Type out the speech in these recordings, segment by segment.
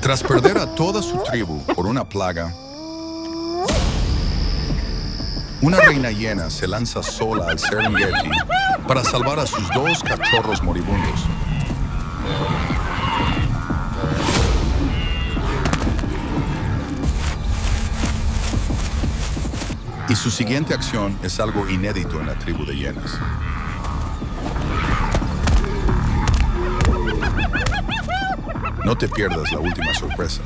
Tras perder a toda su tribu por una plaga, una reina hiena se lanza sola al Serengeti para salvar a sus dos cachorros moribundos. Y su siguiente acción es algo inédito en la tribu de hienas. No te pierdas la última sorpresa.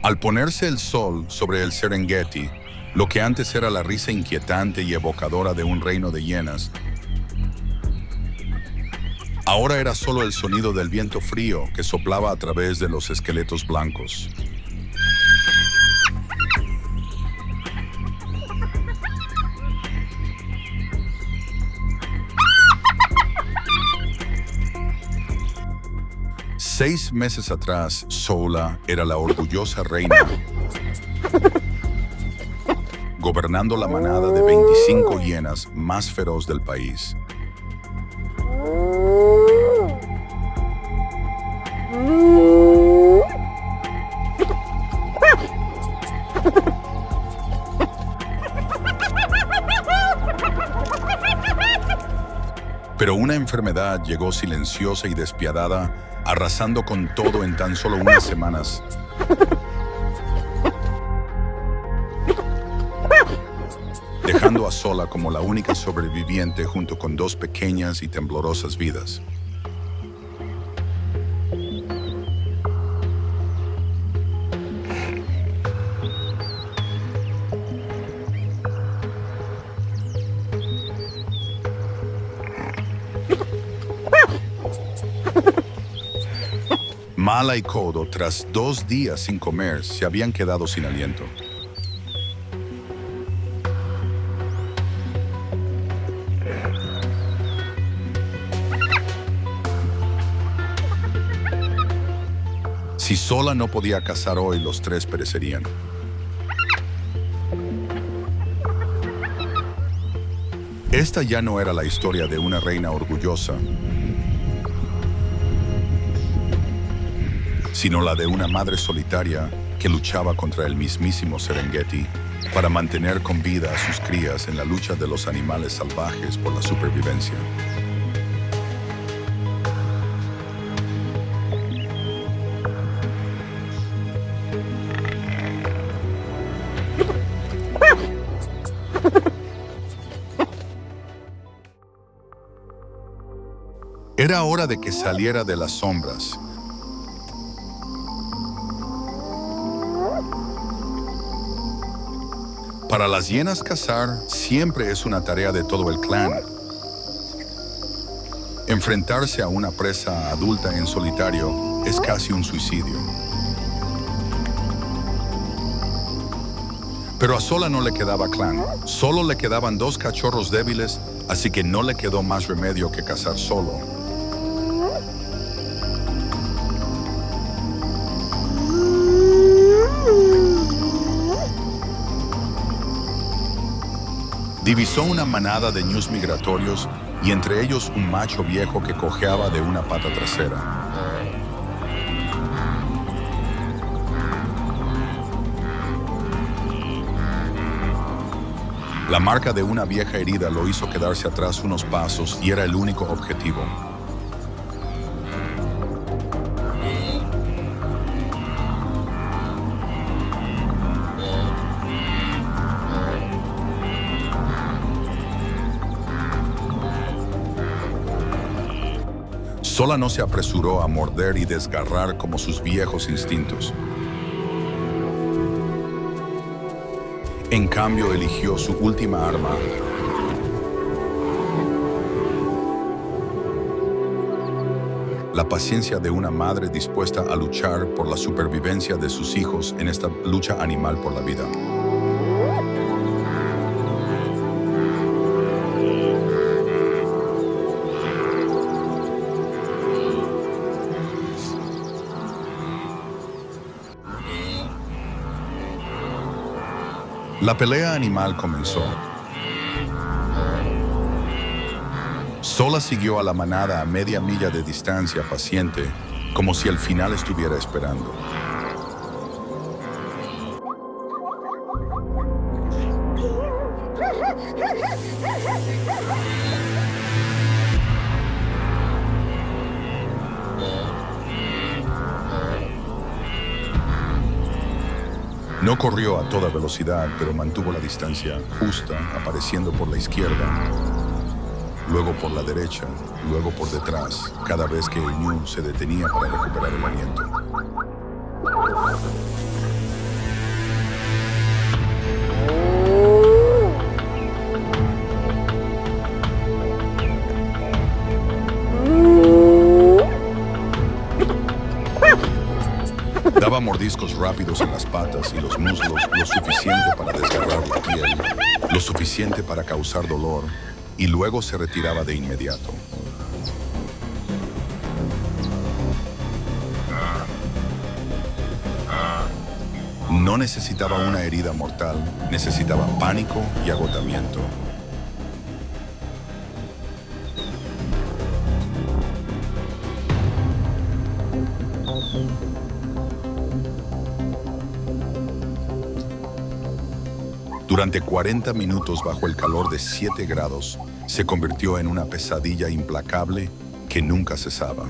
Al ponerse el sol sobre el Serengeti, lo que antes era la risa inquietante y evocadora de un reino de hienas, ahora era solo el sonido del viento frío que soplaba a través de los esqueletos blancos. Seis meses atrás, Zola era la orgullosa reina, gobernando la manada de 25 hienas más feroz del país. Pero una enfermedad llegó silenciosa y despiadada, arrasando con todo en tan solo unas semanas. Dejando a Zola como la única sobreviviente junto con dos pequeñas y temblorosas vidas. Mala y Kodo, tras 2 días sin comer, se habían quedado sin aliento. Si Zola no podía cazar hoy, los tres perecerían. Esta ya no era la historia de una reina orgullosa, sino la de una madre solitaria que luchaba contra el mismísimo Serengeti para mantener con vida a sus crías en la lucha de los animales salvajes por la supervivencia. Era hora de que saliera de las sombras. Para las hienas cazar siempre es una tarea de todo el clan. Enfrentarse a una presa adulta en solitario es casi un suicidio. Pero a Zola no le quedaba clan, solo le quedaban 2 cachorros débiles, así que no le quedó más remedio que cazar solo. Divisó una manada de ñus migratorios y entre ellos un macho viejo que cojeaba de una pata trasera. La marca de una vieja herida lo hizo quedarse atrás unos pasos y era el único objetivo. Zola no se apresuró a morder y desgarrar como sus viejos instintos. En cambio, eligió su última arma. La paciencia de una madre dispuesta a luchar por la supervivencia de sus hijos en esta lucha animal por la vida. La pelea animal comenzó. Sola siguió a la manada a media milla de distancia, paciente, como si al final estuviera esperando. No corrió a toda velocidad, pero mantuvo la distancia justa, apareciendo por la izquierda, luego por la derecha, luego por detrás, cada vez que el ñu se detenía para recuperar el aliento. Daba mordiscos rápidos en las patas y los muslos, lo suficiente para desgarrar la piel, lo suficiente para causar dolor, y luego se retiraba de inmediato. No necesitaba una herida mortal, necesitaba pánico y agotamiento. Durante 40 minutos bajo el calor de 7 grados, se convirtió en una pesadilla implacable que nunca cesaba.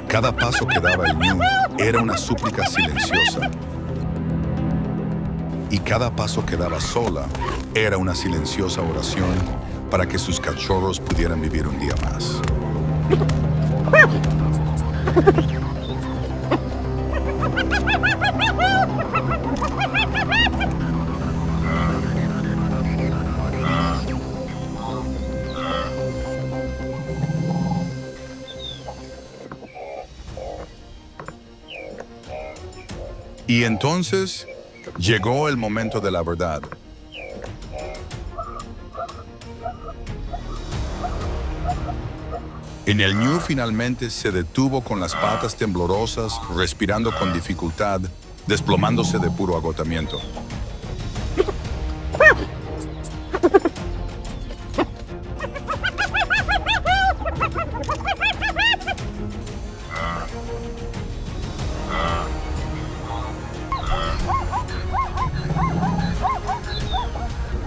Cada paso que daba el ñu era una súplica silenciosa. Y cada paso que daba sola era una silenciosa oración para que sus cachorros pudieran vivir un día más. Y entonces llegó el momento de la verdad. En el ñu finalmente se detuvo con las patas temblorosas, respirando con dificultad, desplomándose de puro agotamiento.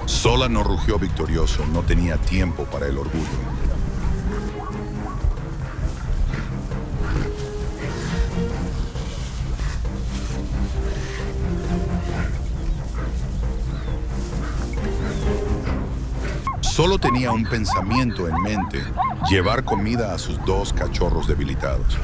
Sola no rugió victorioso, no tenía tiempo para el orgullo. Solo tenía un pensamiento en mente: llevar comida a sus 2 cachorros debilitados.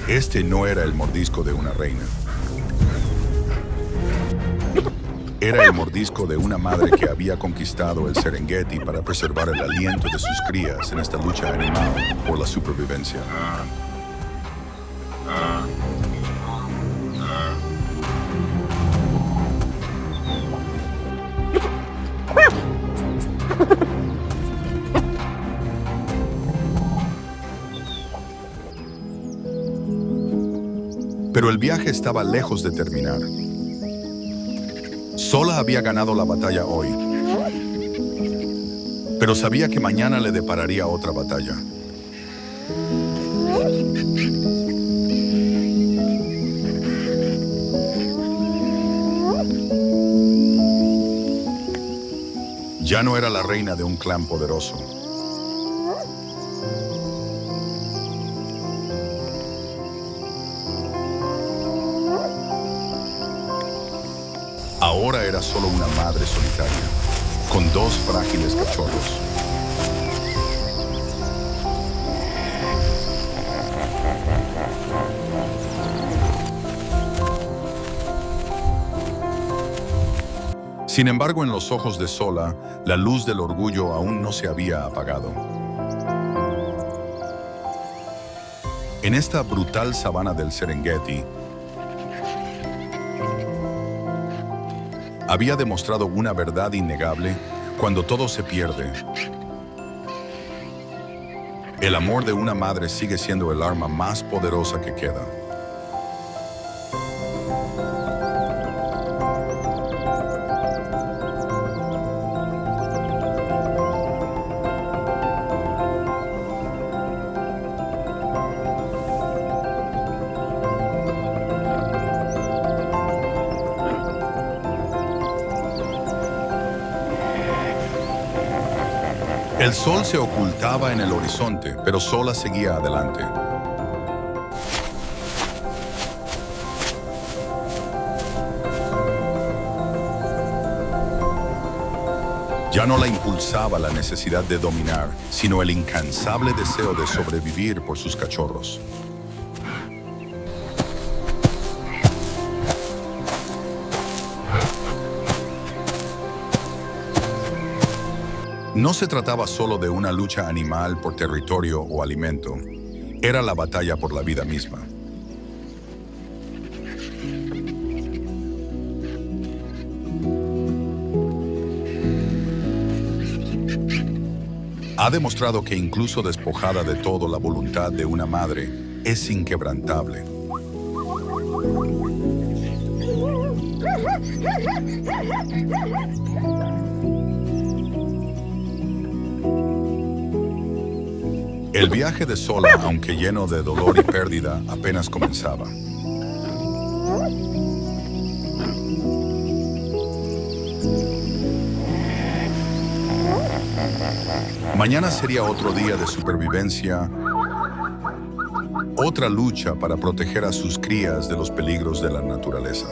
Este no era el mordisco de una reina. Era el mordisco de una madre que había conquistado el Serengeti para preservar el aliento de sus crías en esta lucha animal por la supervivencia. Pero el viaje estaba lejos de terminar. Sola había ganado la batalla hoy, pero sabía que mañana le depararía otra batalla. Ya no era la reina de un clan poderoso. Ahora era solo una madre solitaria, con 2 frágiles cachorros. Sin embargo, en los ojos de Sola, la luz del orgullo aún no se había apagado. En esta brutal sabana del Serengeti, había demostrado una verdad innegable: cuando todo se pierde, el amor de una madre sigue siendo el arma más poderosa que queda. El sol se ocultaba en el horizonte, pero Zola seguía adelante. Ya no la impulsaba la necesidad de dominar, sino el incansable deseo de sobrevivir por sus cachorros. No se trataba solo de una lucha animal por territorio o alimento. Era la batalla por la vida misma. Ha demostrado que incluso despojada de todo, la voluntad de una madre es inquebrantable. El viaje de Zola, aunque lleno de dolor y pérdida, apenas comenzaba. Mañana sería otro día de supervivencia, otra lucha para proteger a sus crías de los peligros de la naturaleza.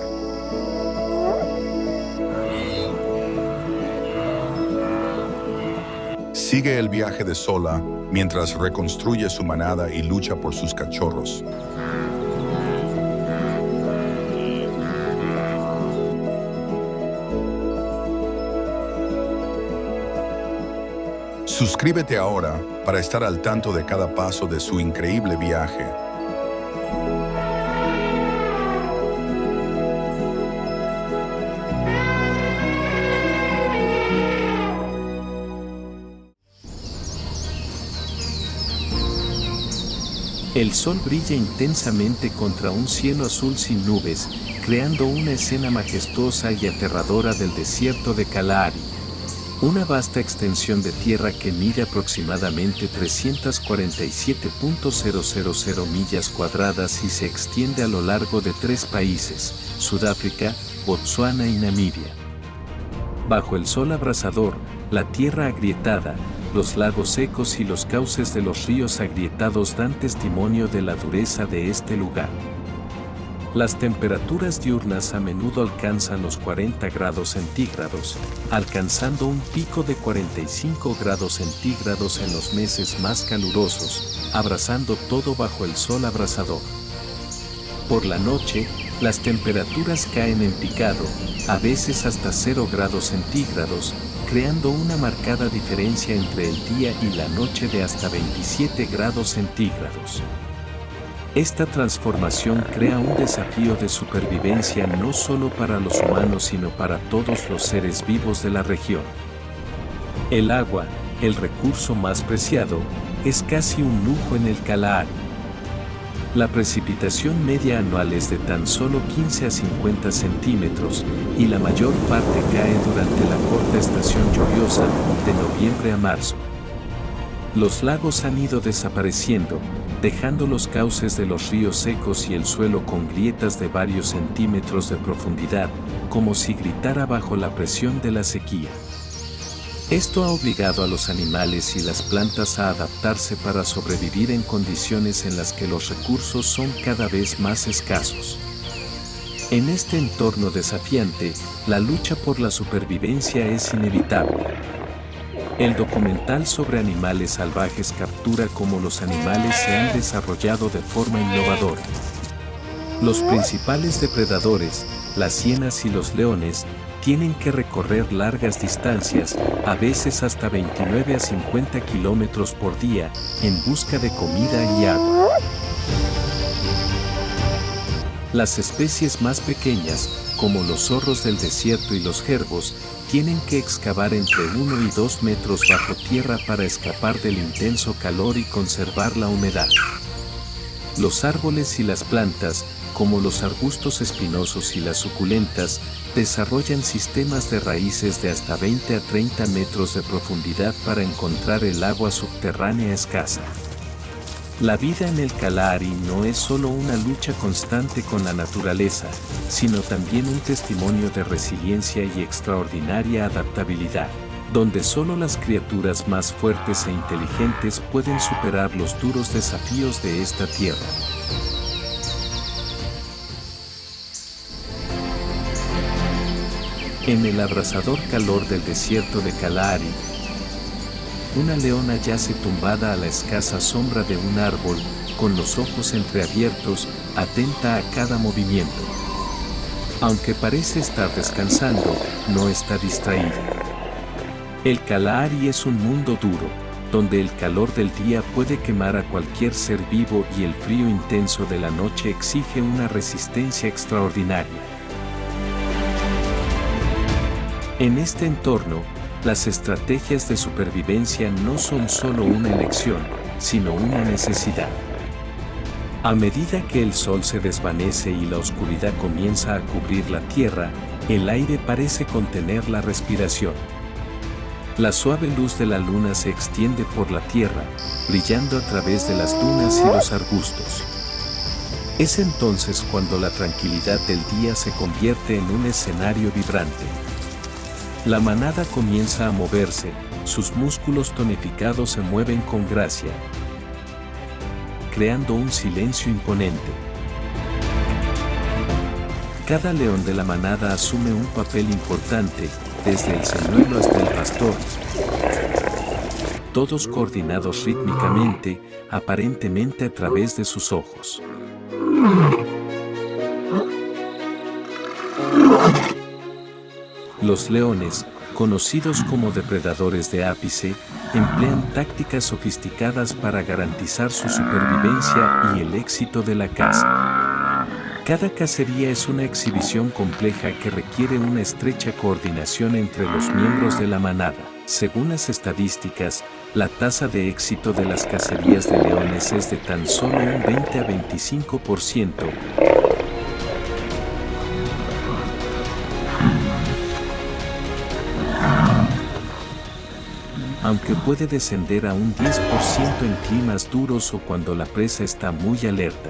Sigue el viaje de Zola mientras reconstruye su manada y lucha por sus cachorros. Suscríbete ahora para estar al tanto de cada paso de su increíble viaje. El sol brilla intensamente contra un cielo azul sin nubes, creando una escena majestuosa y aterradora del desierto de Kalahari. Una vasta extensión de tierra que mide aproximadamente 347.000 millas cuadradas y se extiende a lo largo de 3 países, Sudáfrica, Botsuana y Namibia. Bajo el sol abrasador, la tierra agrietada, los lagos secos y los cauces de los ríos agrietados dan testimonio de la dureza de este lugar. Las temperaturas diurnas a menudo alcanzan los 40 grados centígrados, alcanzando un pico de 45 grados centígrados en los meses más calurosos, abrasando todo bajo el sol abrasador. Por la noche, las temperaturas caen en picado, a veces hasta 0 grados centígrados, creando una marcada diferencia entre el día y la noche de hasta 27 grados centígrados. Esta transformación crea un desafío de supervivencia no solo para los humanos sino para todos los seres vivos de la región. El agua, el recurso más preciado, es casi un lujo en el Kalahari. La precipitación media anual es de tan solo 15 a 50 centímetros y la mayor parte cae durante la corta estación lluviosa de noviembre a marzo. Los lagos han ido desapareciendo, dejando los cauces de los ríos secos y el suelo con grietas de varios centímetros de profundidad, como si gritara bajo la presión de la sequía. Esto ha obligado a los animales y las plantas a adaptarse para sobrevivir en condiciones en las que los recursos son cada vez más escasos. En este entorno desafiante, la lucha por la supervivencia es inevitable. El documental sobre animales salvajes captura cómo los animales se han desarrollado de forma innovadora. Los principales depredadores, las hienas y los leones, tienen que recorrer largas distancias, a veces hasta 29 a 50 kilómetros por día, en busca de comida y agua. Las especies más pequeñas, como los zorros del desierto y los jerbos, tienen que excavar entre 1 y 2 metros bajo tierra para escapar del intenso calor y conservar la humedad. Los árboles y las plantas, como los arbustos espinosos y las suculentas, desarrollan sistemas de raíces de hasta 20 a 30 metros de profundidad para encontrar el agua subterránea escasa. La vida en el Kalahari no es solo una lucha constante con la naturaleza, sino también un testimonio de resiliencia y extraordinaria adaptabilidad, donde solo las criaturas más fuertes e inteligentes pueden superar los duros desafíos de esta tierra. En el abrasador calor del desierto de Kalahari, una leona yace tumbada a la escasa sombra de un árbol, con los ojos entreabiertos, atenta a cada movimiento. Aunque parece estar descansando, no está distraída. El Kalahari es un mundo duro, donde el calor del día puede quemar a cualquier ser vivo y el frío intenso de la noche exige una resistencia extraordinaria. En este entorno, las estrategias de supervivencia no son solo una elección, sino una necesidad. A medida que el sol se desvanece y la oscuridad comienza a cubrir la tierra, el aire parece contener la respiración. La suave luz de la luna se extiende por la tierra, brillando a través de las dunas y los arbustos. Es entonces cuando la tranquilidad del día se convierte en un escenario vibrante. La manada comienza a moverse, sus músculos tonificados se mueven con gracia, creando un silencio imponente. Cada león de la manada asume un papel importante, desde el señuelo hasta el pastor, todos coordinados rítmicamente, aparentemente a través de sus ojos. Los leones, conocidos como depredadores de ápice, emplean tácticas sofisticadas para garantizar su supervivencia y el éxito de la caza. Cada cacería es una exhibición compleja que requiere una estrecha coordinación entre los miembros de la manada. Según las estadísticas, la tasa de éxito de las cacerías de leones es de tan solo un 20 a 25%. Aunque puede descender a un 10% en climas duros o cuando la presa está muy alerta.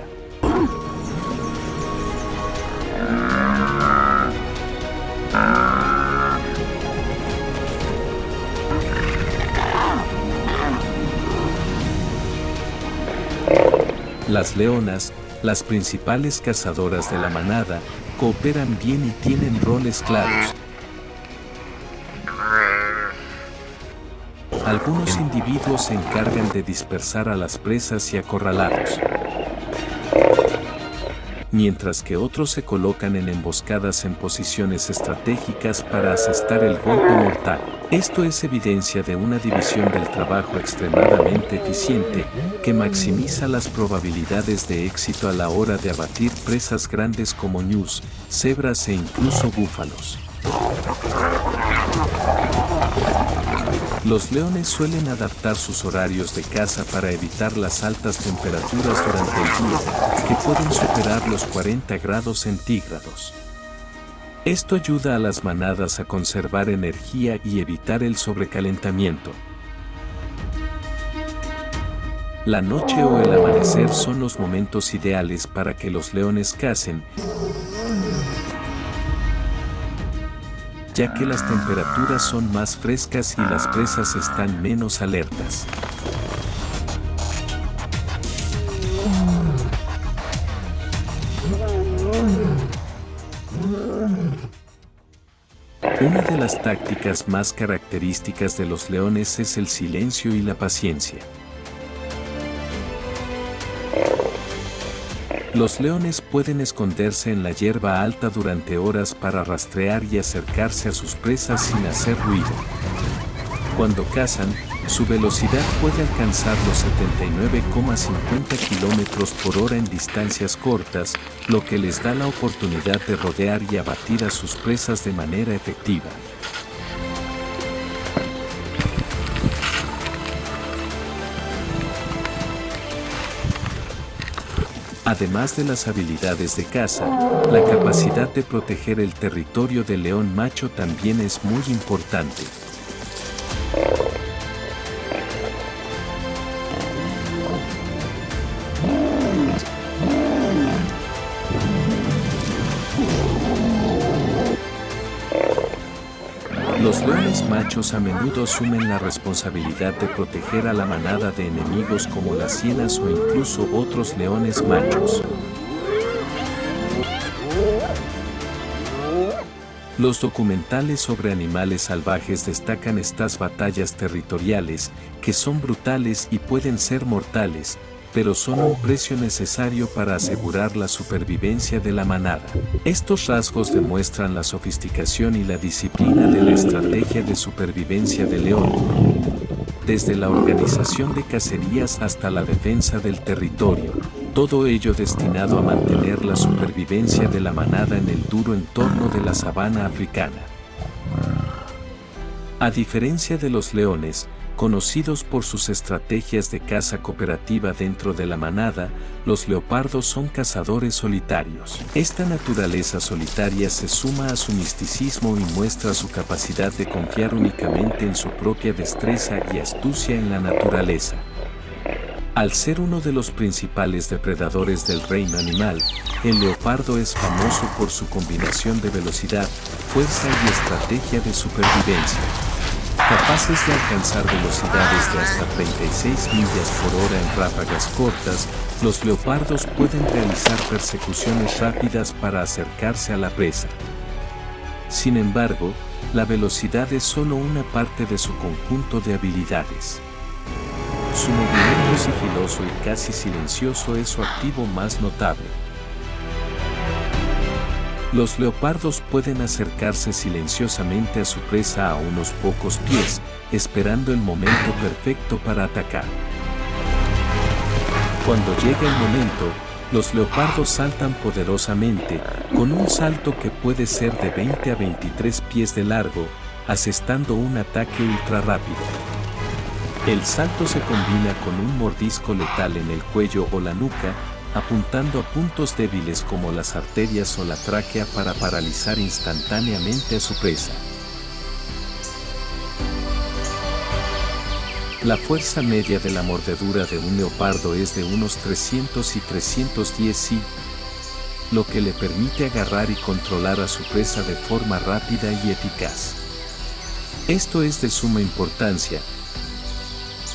Las leonas, las principales cazadoras de la manada, cooperan bien y tienen roles claros. Algunos individuos se encargan de dispersar a las presas y acorralarlos, mientras que otros se colocan en emboscadas en posiciones estratégicas para asestar el golpe mortal. Esto es evidencia de una división del trabajo extremadamente eficiente que maximiza las probabilidades de éxito a la hora de abatir presas grandes como ñus, cebras e incluso búfalos. Los leones suelen adaptar sus horarios de caza para evitar las altas temperaturas durante el día, que pueden superar los 40 grados centígrados. Esto ayuda a las manadas a conservar energía y evitar el sobrecalentamiento. La noche o el amanecer son los momentos ideales para que los leones cacen, ya que las temperaturas son más frescas y las presas están menos alertas. Una de las tácticas más características de los leones es el silencio y la paciencia. Los leones pueden esconderse en la hierba alta durante horas para rastrear y acercarse a sus presas sin hacer ruido. Cuando cazan, Su velocidad puede alcanzar los 79,50 km/h en distancias cortas, lo que les da la oportunidad de rodear y abatir a sus presas de manera efectiva. Además de las habilidades de caza, la capacidad de proteger el territorio del león macho también es muy importante. Los leones machos a menudo asumen la responsabilidad de proteger a la manada de enemigos como las hienas o incluso otros leones machos. Los documentales sobre animales salvajes destacan estas batallas territoriales, que son brutales y pueden ser mortales, pero son un precio necesario para asegurar la supervivencia de la manada. Estos rasgos demuestran la sofisticación y la disciplina de la estrategia de supervivencia del león, desde la organización de cacerías hasta la defensa del territorio, todo ello destinado a mantener la supervivencia de la manada en el duro entorno de la sabana africana. A diferencia de los leones, conocidos por sus estrategias de caza cooperativa dentro de la manada, los leopardos son cazadores solitarios. Esta naturaleza solitaria se suma a su misticismo y muestra su capacidad de confiar únicamente en su propia destreza y astucia en la naturaleza. Al ser uno de los principales depredadores del reino animal, el leopardo es famoso por su combinación de velocidad, fuerza y estrategia de supervivencia. Capaces de alcanzar velocidades de hasta 36 millas por hora en ráfagas cortas, los leopardos pueden realizar persecuciones rápidas para acercarse a la presa. Sin embargo, la velocidad es solo una parte de su conjunto de habilidades. Su movimiento sigiloso y casi silencioso es su activo más notable. Los leopardos pueden acercarse silenciosamente a su presa a unos pocos pies, esperando el momento perfecto para atacar. Cuando llega el momento, los leopardos saltan poderosamente, con un salto que puede ser de 20 a 23 pies de largo, asestando un ataque ultra rápido. El salto se combina con un mordisco letal en el cuello o la nuca, apuntando a puntos débiles como las arterias o la tráquea para paralizar instantáneamente a su presa. La fuerza media de la mordedura de un leopardo es de unos 300 y 310 si, lo que le permite agarrar y controlar a su presa de forma rápida y eficaz. Esto es de suma importancia,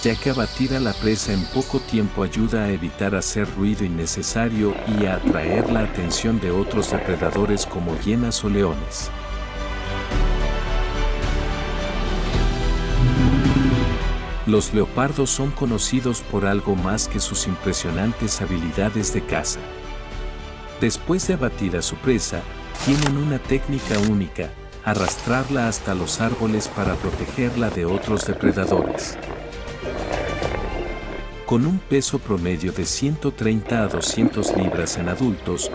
ya que abatir a la presa en poco tiempo ayuda a evitar hacer ruido innecesario y a atraer la atención de otros depredadores como hienas o leones. Los leopardos son conocidos por algo más que sus impresionantes habilidades de caza. Después de abatir a su presa, tienen una técnica única: arrastrarla hasta los árboles para protegerla de otros depredadores. Con un peso promedio de 130 a 200 libras en adultos,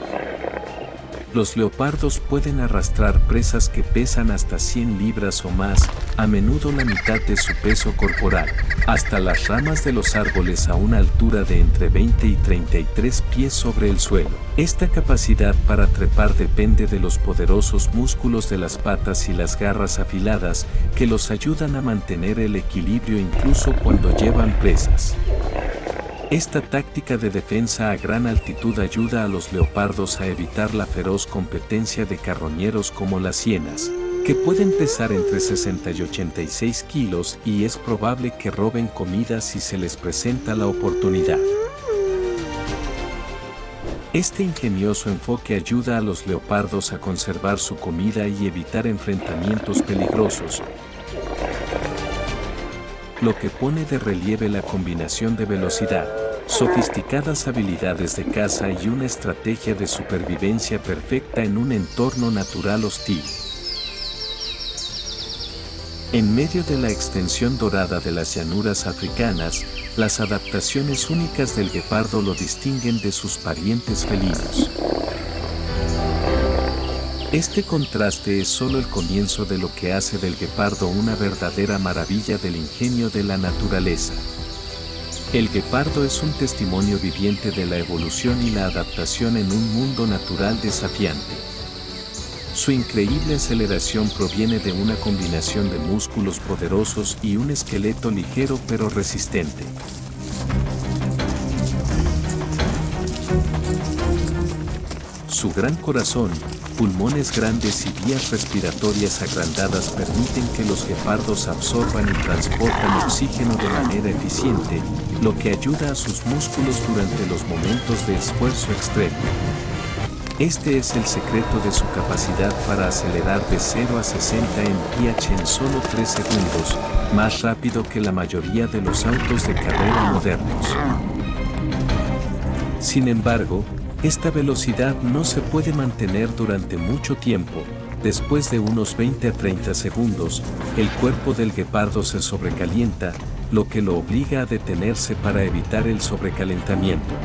los leopardos pueden arrastrar presas que pesan hasta 100 libras o más, a menudo la mitad de su peso corporal, hasta las ramas de los árboles a una altura de entre 20 y 33 pies sobre el suelo. Esta capacidad para trepar depende de los poderosos músculos de las patas y las garras afiladas que los ayudan a mantener el equilibrio incluso cuando llevan presas. Esta táctica de defensa a gran altitud ayuda a los leopardos a evitar la feroz competencia de carroñeros como las hienas, que pueden pesar entre 60 y 86 kilos y es probable que roben comida si se les presenta la oportunidad. Este ingenioso enfoque ayuda a los leopardos a conservar su comida y evitar enfrentamientos peligrosos, lo que pone de relieve la combinación de velocidad, sofisticadas habilidades de caza y una estrategia de supervivencia perfecta en un entorno natural hostil. En medio de la extensión dorada de las llanuras africanas, las adaptaciones únicas del guepardo lo distinguen de sus parientes felinos. Este contraste es solo el comienzo de lo que hace del guepardo una verdadera maravilla del ingenio de la naturaleza. El guepardo es un testimonio viviente de la evolución y la adaptación en un mundo natural desafiante. Su increíble aceleración proviene de una combinación de músculos poderosos y un esqueleto ligero pero resistente. Su gran corazón, pulmones grandes y vías respiratorias agrandadas permiten que los guepardos absorban y transportan oxígeno de manera eficiente, lo que ayuda a sus músculos durante los momentos de esfuerzo extremo. Este es el secreto de su capacidad para acelerar de 0 a 60 mph en solo 3 segundos, más rápido que la mayoría de los autos de carrera modernos. Sin embargo, esta velocidad no se puede mantener durante mucho tiempo. Después de unos 20 a 30 segundos, el cuerpo del guepardo se sobrecalienta, lo que lo obliga a detenerse para evitar el sobrecalentamiento.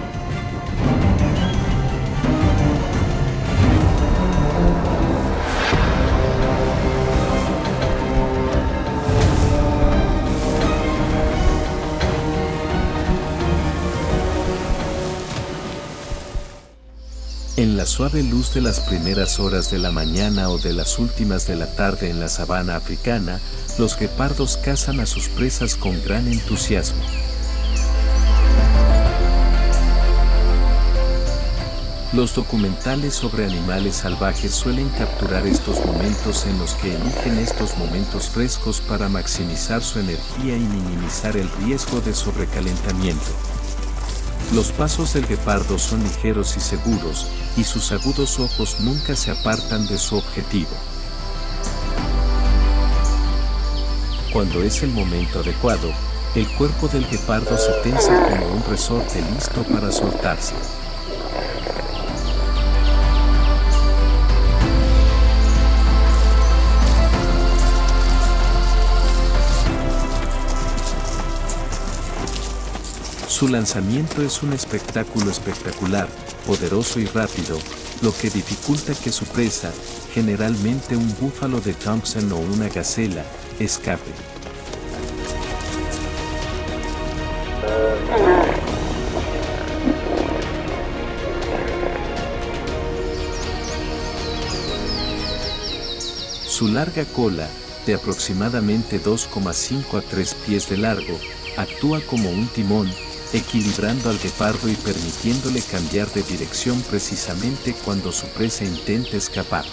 En la suave luz de las primeras horas de la mañana o de las últimas de la tarde en la sabana africana, los guepardos cazan a sus presas con gran entusiasmo. Los documentales sobre animales salvajes suelen capturar estos momentos en los que eligen estos momentos frescos para maximizar su energía y minimizar el riesgo de sobrecalentamiento. Los pasos del guepardo son ligeros y seguros, y sus agudos ojos nunca se apartan de su objetivo. Cuando es el momento adecuado, el cuerpo del guepardo se tensa como un resorte listo para soltarse. Su lanzamiento es un espectáculo espectacular, poderoso y rápido, lo que dificulta que su presa, generalmente un búfalo de Thompson o una gacela, escape. Su larga cola, de aproximadamente 2,5 a 3 pies de largo, actúa como un timón, equilibrando al guepardo y permitiéndole cambiar de dirección precisamente cuando su presa intenta escapar.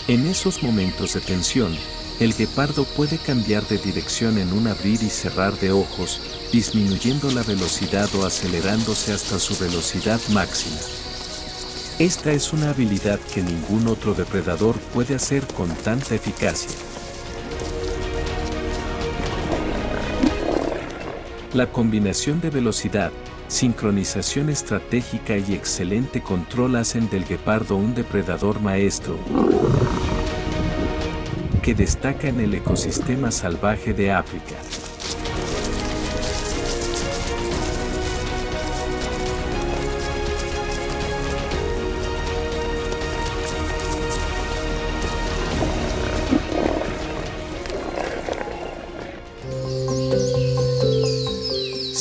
En esos momentos de tensión, el guepardo puede cambiar de dirección en un abrir y cerrar de ojos, disminuyendo la velocidad o acelerándose hasta su velocidad máxima. Esta es una habilidad que ningún otro depredador puede hacer con tanta eficacia. La combinación de velocidad, sincronización estratégica y excelente control hacen del guepardo un depredador maestro que destaca en el ecosistema salvaje de África.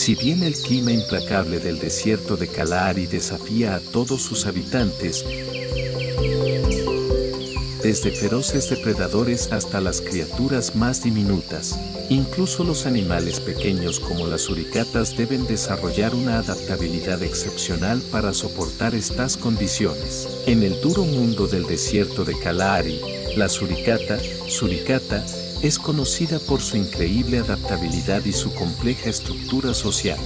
Si bien el clima implacable del desierto de Kalahari desafía a todos sus habitantes, desde feroces depredadores hasta las criaturas más diminutas, incluso los animales pequeños como las suricatas deben desarrollar una adaptabilidad excepcional para soportar estas condiciones. En el duro mundo del desierto de Kalahari, la suricata, es conocida por su increíble adaptabilidad y su compleja estructura social.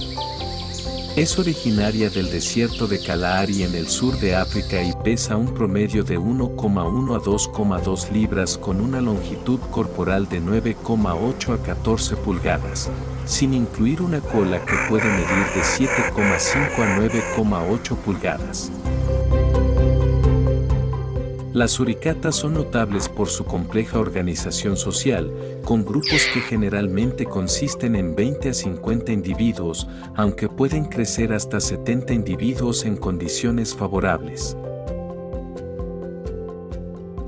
Es originaria del desierto de Kalahari en el sur de África y pesa un promedio de 1,1 a 2,2 libras con una longitud corporal de 9,8 a 14 pulgadas, sin incluir una cola que puede medir de 7,5 a 9,8 pulgadas. Las suricatas son notables por su compleja organización social, con grupos que generalmente consisten en 20 a 50 individuos, aunque pueden crecer hasta 70 individuos en condiciones favorables.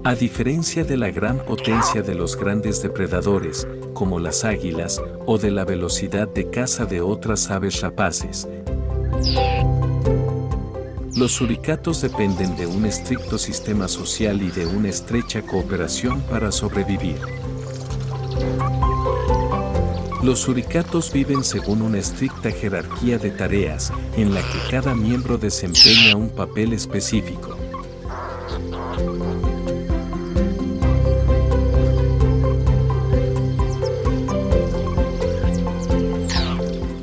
A diferencia de la gran potencia de los grandes depredadores, como las águilas, o de la velocidad de caza de otras aves rapaces, los suricatos dependen de un estricto sistema social y de una estrecha cooperación para sobrevivir. Los suricatos viven según una estricta jerarquía de tareas, en la que cada miembro desempeña un papel específico.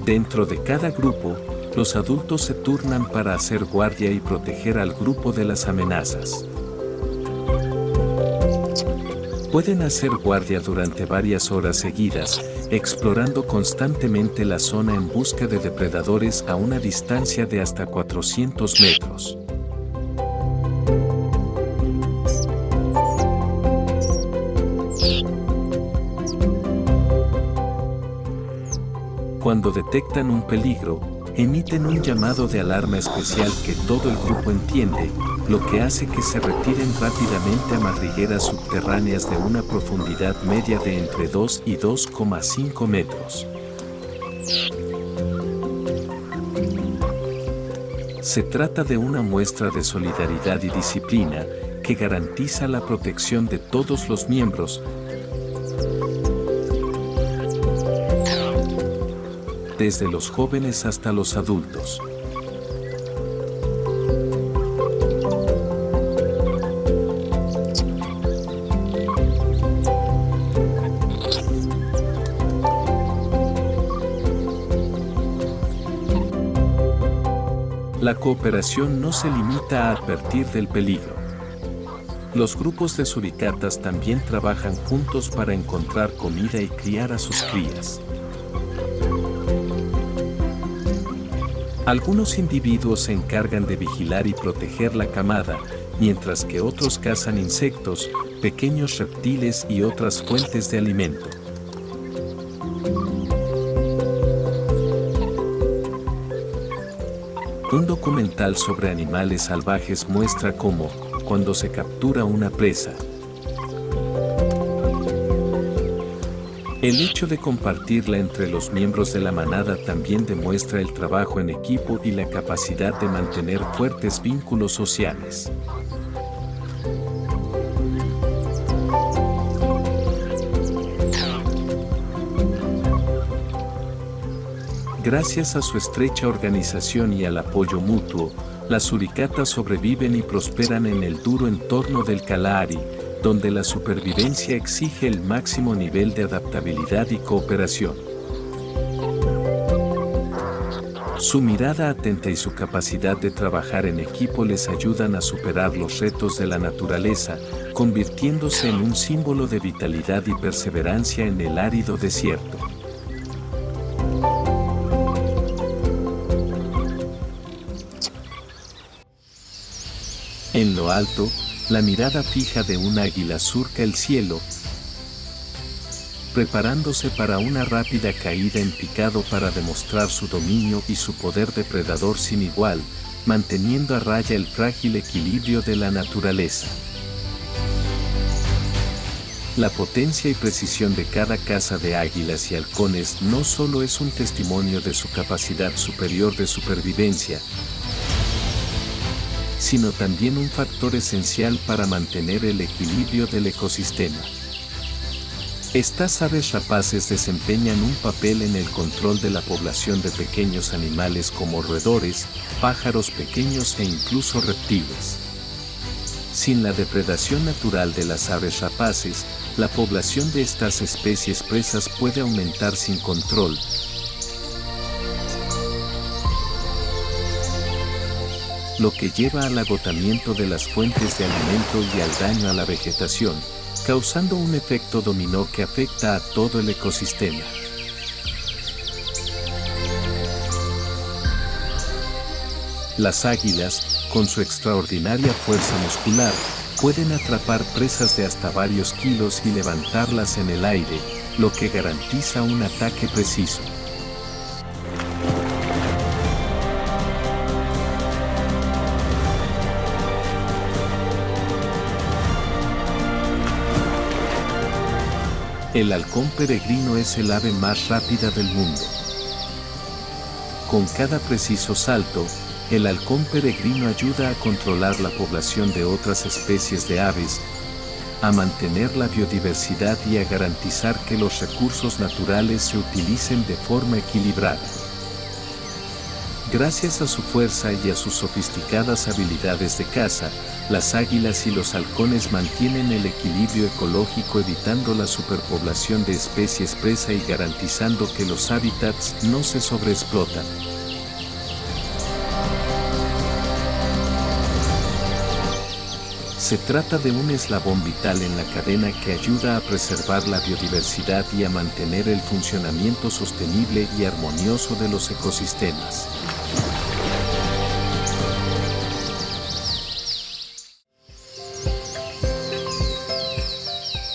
Dentro de cada grupo, los adultos se turnan para hacer guardia y proteger al grupo de las amenazas. Pueden hacer guardia durante varias horas seguidas, explorando constantemente la zona en busca de depredadores a una distancia de hasta 400 metros. Cuando detectan un peligro, emiten un llamado de alarma especial que todo el grupo entiende, lo que hace que se retiren rápidamente a madrigueras subterráneas de una profundidad media de entre 2 y 2,5 metros. Se trata de una muestra de solidaridad y disciplina que garantiza la protección de todos los miembros, desde los jóvenes hasta los adultos. La cooperación no se limita a advertir del peligro. Los grupos de suricatas también trabajan juntos para encontrar comida y criar a sus crías. Algunos individuos se encargan de vigilar y proteger la camada, mientras que otros cazan insectos, pequeños reptiles y otras fuentes de alimento. Un documental sobre animales salvajes muestra cómo, cuando se captura una presa, el hecho de compartirla entre los miembros de la manada también demuestra el trabajo en equipo y la capacidad de mantener fuertes vínculos sociales. Gracias a su estrecha organización y al apoyo mutuo, las suricatas sobreviven y prosperan en el duro entorno del Kalahari, donde la supervivencia exige el máximo nivel de adaptabilidad y cooperación. Su mirada atenta y su capacidad de trabajar en equipo les ayudan a superar los retos de la naturaleza, convirtiéndose en un símbolo de vitalidad y perseverancia en el árido desierto. En lo alto, la mirada fija de un águila surca el cielo, preparándose para una rápida caída en picado para demostrar su dominio y su poder depredador sin igual, manteniendo a raya el frágil equilibrio de la naturaleza. La potencia y precisión de cada caza de águilas y halcones no solo es un testimonio de su capacidad superior de supervivencia, sino también un factor esencial para mantener el equilibrio del ecosistema. Estas aves rapaces desempeñan un papel en el control de la población de pequeños animales como roedores, pájaros pequeños e incluso reptiles. Sin la depredación natural de las aves rapaces, la población de estas especies presas puede aumentar sin control, lo que lleva al agotamiento de las fuentes de alimento y al daño a la vegetación, causando un efecto dominó que afecta a todo el ecosistema. Las águilas, con su extraordinaria fuerza muscular, pueden atrapar presas de hasta varios kilos y levantarlas en el aire, lo que garantiza un ataque preciso. El halcón peregrino es el ave más rápida del mundo. Con cada preciso salto, el halcón peregrino ayuda a controlar la población de otras especies de aves, a mantener la biodiversidad y a garantizar que los recursos naturales se utilicen de forma equilibrada. Gracias a su fuerza y a sus sofisticadas habilidades de caza, las águilas y los halcones mantienen el equilibrio ecológico, evitando la superpoblación de especies presa y garantizando que los hábitats no se sobreexplotan. Se trata de un eslabón vital en la cadena que ayuda a preservar la biodiversidad y a mantener el funcionamiento sostenible y armonioso de los ecosistemas.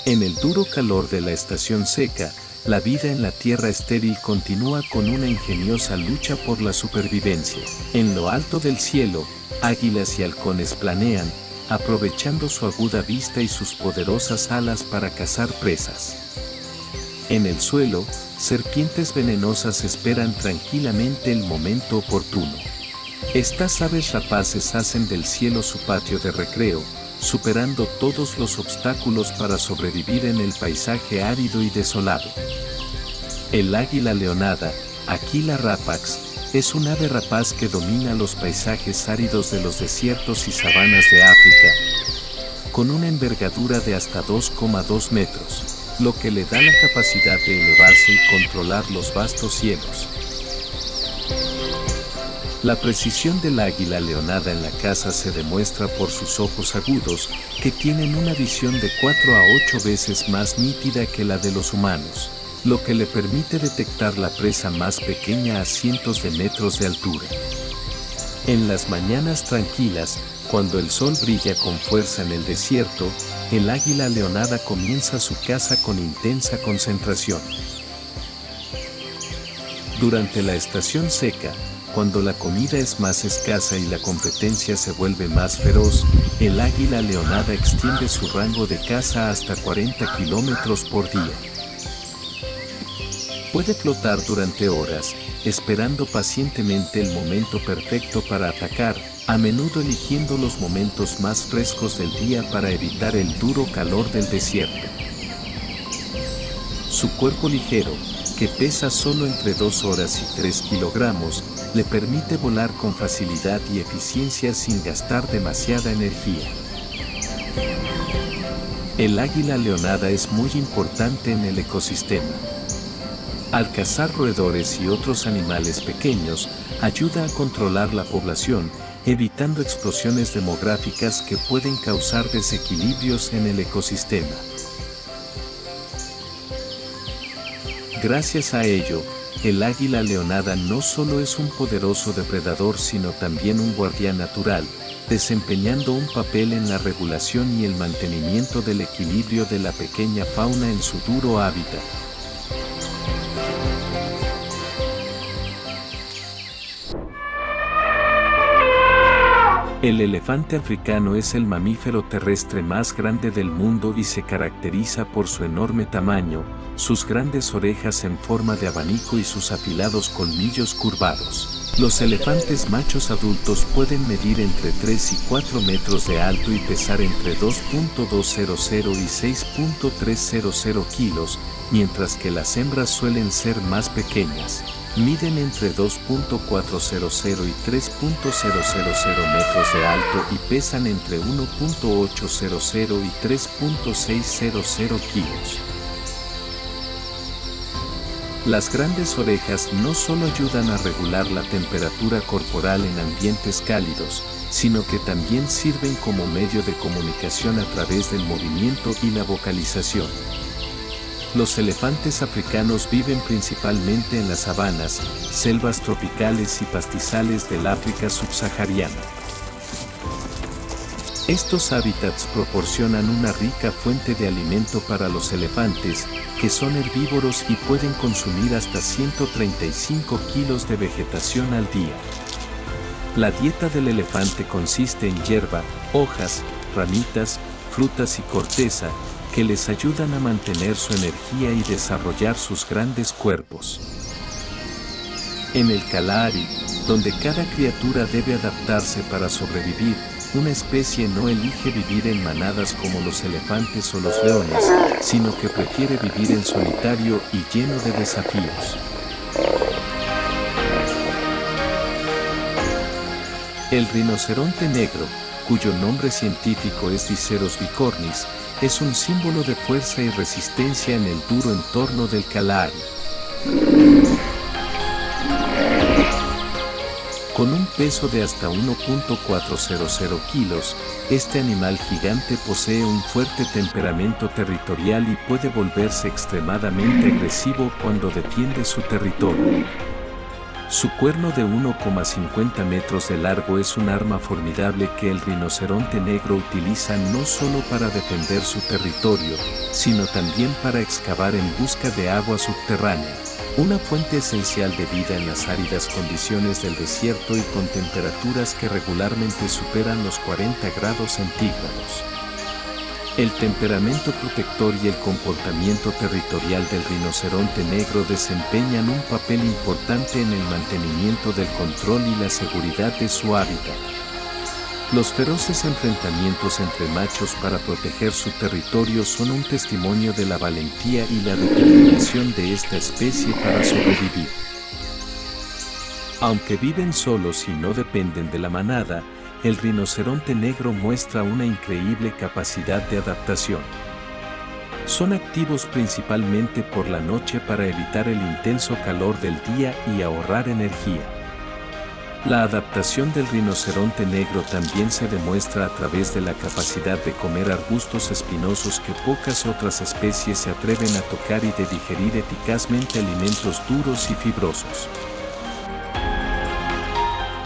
En el duro calor de la estación seca, la vida en la tierra estéril continúa con una ingeniosa lucha por la supervivencia. En lo alto del cielo, águilas y halcones planean, aprovechando su aguda vista y sus poderosas alas para cazar presas. En el suelo, serpientes venenosas esperan tranquilamente el momento oportuno. Estas aves rapaces hacen del cielo su patio de recreo, superando todos los obstáculos para sobrevivir en el paisaje árido y desolado. El águila leonada, Aquila rapax, es un ave rapaz que domina los paisajes áridos de los desiertos y sabanas de África, con una envergadura de hasta 2,2 metros, lo que le da la capacidad de elevarse y controlar los vastos cielos. La precisión del águila leonada en la caza se demuestra por sus ojos agudos, que tienen una visión de 4 a 8 veces más nítida que la de los humanos, lo que le permite detectar la presa más pequeña a cientos de metros de altura. En las mañanas tranquilas, cuando el sol brilla con fuerza en el desierto, el águila leonada comienza su caza con intensa concentración. Durante la estación seca, cuando la comida es más escasa y la competencia se vuelve más feroz, el águila leonada extiende su rango de caza hasta 40 kilómetros por día. Puede flotar durante horas, esperando pacientemente el momento perfecto para atacar, a menudo eligiendo los momentos más frescos del día para evitar el duro calor del desierto. Su cuerpo ligero, que pesa solo entre 2 horas y 3 kilogramos, le permite volar con facilidad y eficiencia sin gastar demasiada energía. El águila leonada es muy importante en el ecosistema. Al cazar roedores y otros animales pequeños, ayuda a controlar la población, evitando explosiones demográficas que pueden causar desequilibrios en el ecosistema. Gracias a ello, el águila leonada no solo es un poderoso depredador sino también un guardián natural, desempeñando un papel en la regulación y el mantenimiento del equilibrio de la pequeña fauna en su duro hábitat. El elefante africano es el mamífero terrestre más grande del mundo y se caracteriza por su enorme tamaño, sus grandes orejas en forma de abanico y sus afilados colmillos curvados. Los elefantes machos adultos pueden medir entre 3 y 4 metros de alto y pesar entre 2.200 y 6.300 kilos, mientras que las hembras suelen ser más pequeñas. Miden entre 2.400 y 3.000 metros de alto y pesan entre 1.800 y 3.600 kilos. Las grandes orejas no solo ayudan a regular la temperatura corporal en ambientes cálidos, sino que también sirven como medio de comunicación a través del movimiento y la vocalización. Los elefantes africanos viven principalmente en las sabanas, selvas tropicales y pastizales del África subsahariana. Estos hábitats proporcionan una rica fuente de alimento para los elefantes, que son herbívoros y pueden consumir hasta 135 kilos de vegetación al día. La dieta del elefante consiste en hierba, hojas, ramitas, frutas y corteza, que les ayudan a mantener su energía y desarrollar sus grandes cuerpos. En el Kalahari, donde cada criatura debe adaptarse para sobrevivir, una especie no elige vivir en manadas como los elefantes o los leones, sino que prefiere vivir en solitario y lleno de desafíos. El rinoceronte negro, cuyo nombre científico es Diceros bicornis, es un símbolo de fuerza y resistencia en el duro entorno del Kalahari. Con un peso de hasta 1.400 kilos, este animal gigante posee un fuerte temperamento territorial y puede volverse extremadamente agresivo cuando defiende su territorio. Su cuerno de 1,50 metros de largo es un arma formidable que el rinoceronte negro utiliza no solo para defender su territorio, sino también para excavar en busca de agua subterránea, una fuente esencial de vida en las áridas condiciones del desierto y con temperaturas que regularmente superan los 40 grados centígrados. El temperamento protector y el comportamiento territorial del rinoceronte negro desempeñan un papel importante en el mantenimiento del control y la seguridad de su hábitat. Los feroces enfrentamientos entre machos para proteger su territorio son un testimonio de la valentía y la determinación de esta especie para sobrevivir. Aunque viven solos y no dependen de la manada, el rinoceronte negro muestra una increíble capacidad de adaptación. Son activos principalmente por la noche para evitar el intenso calor del día y ahorrar energía. La adaptación del rinoceronte negro también se demuestra a través de la capacidad de comer arbustos espinosos que pocas otras especies se atreven a tocar y de digerir eficazmente alimentos duros y fibrosos.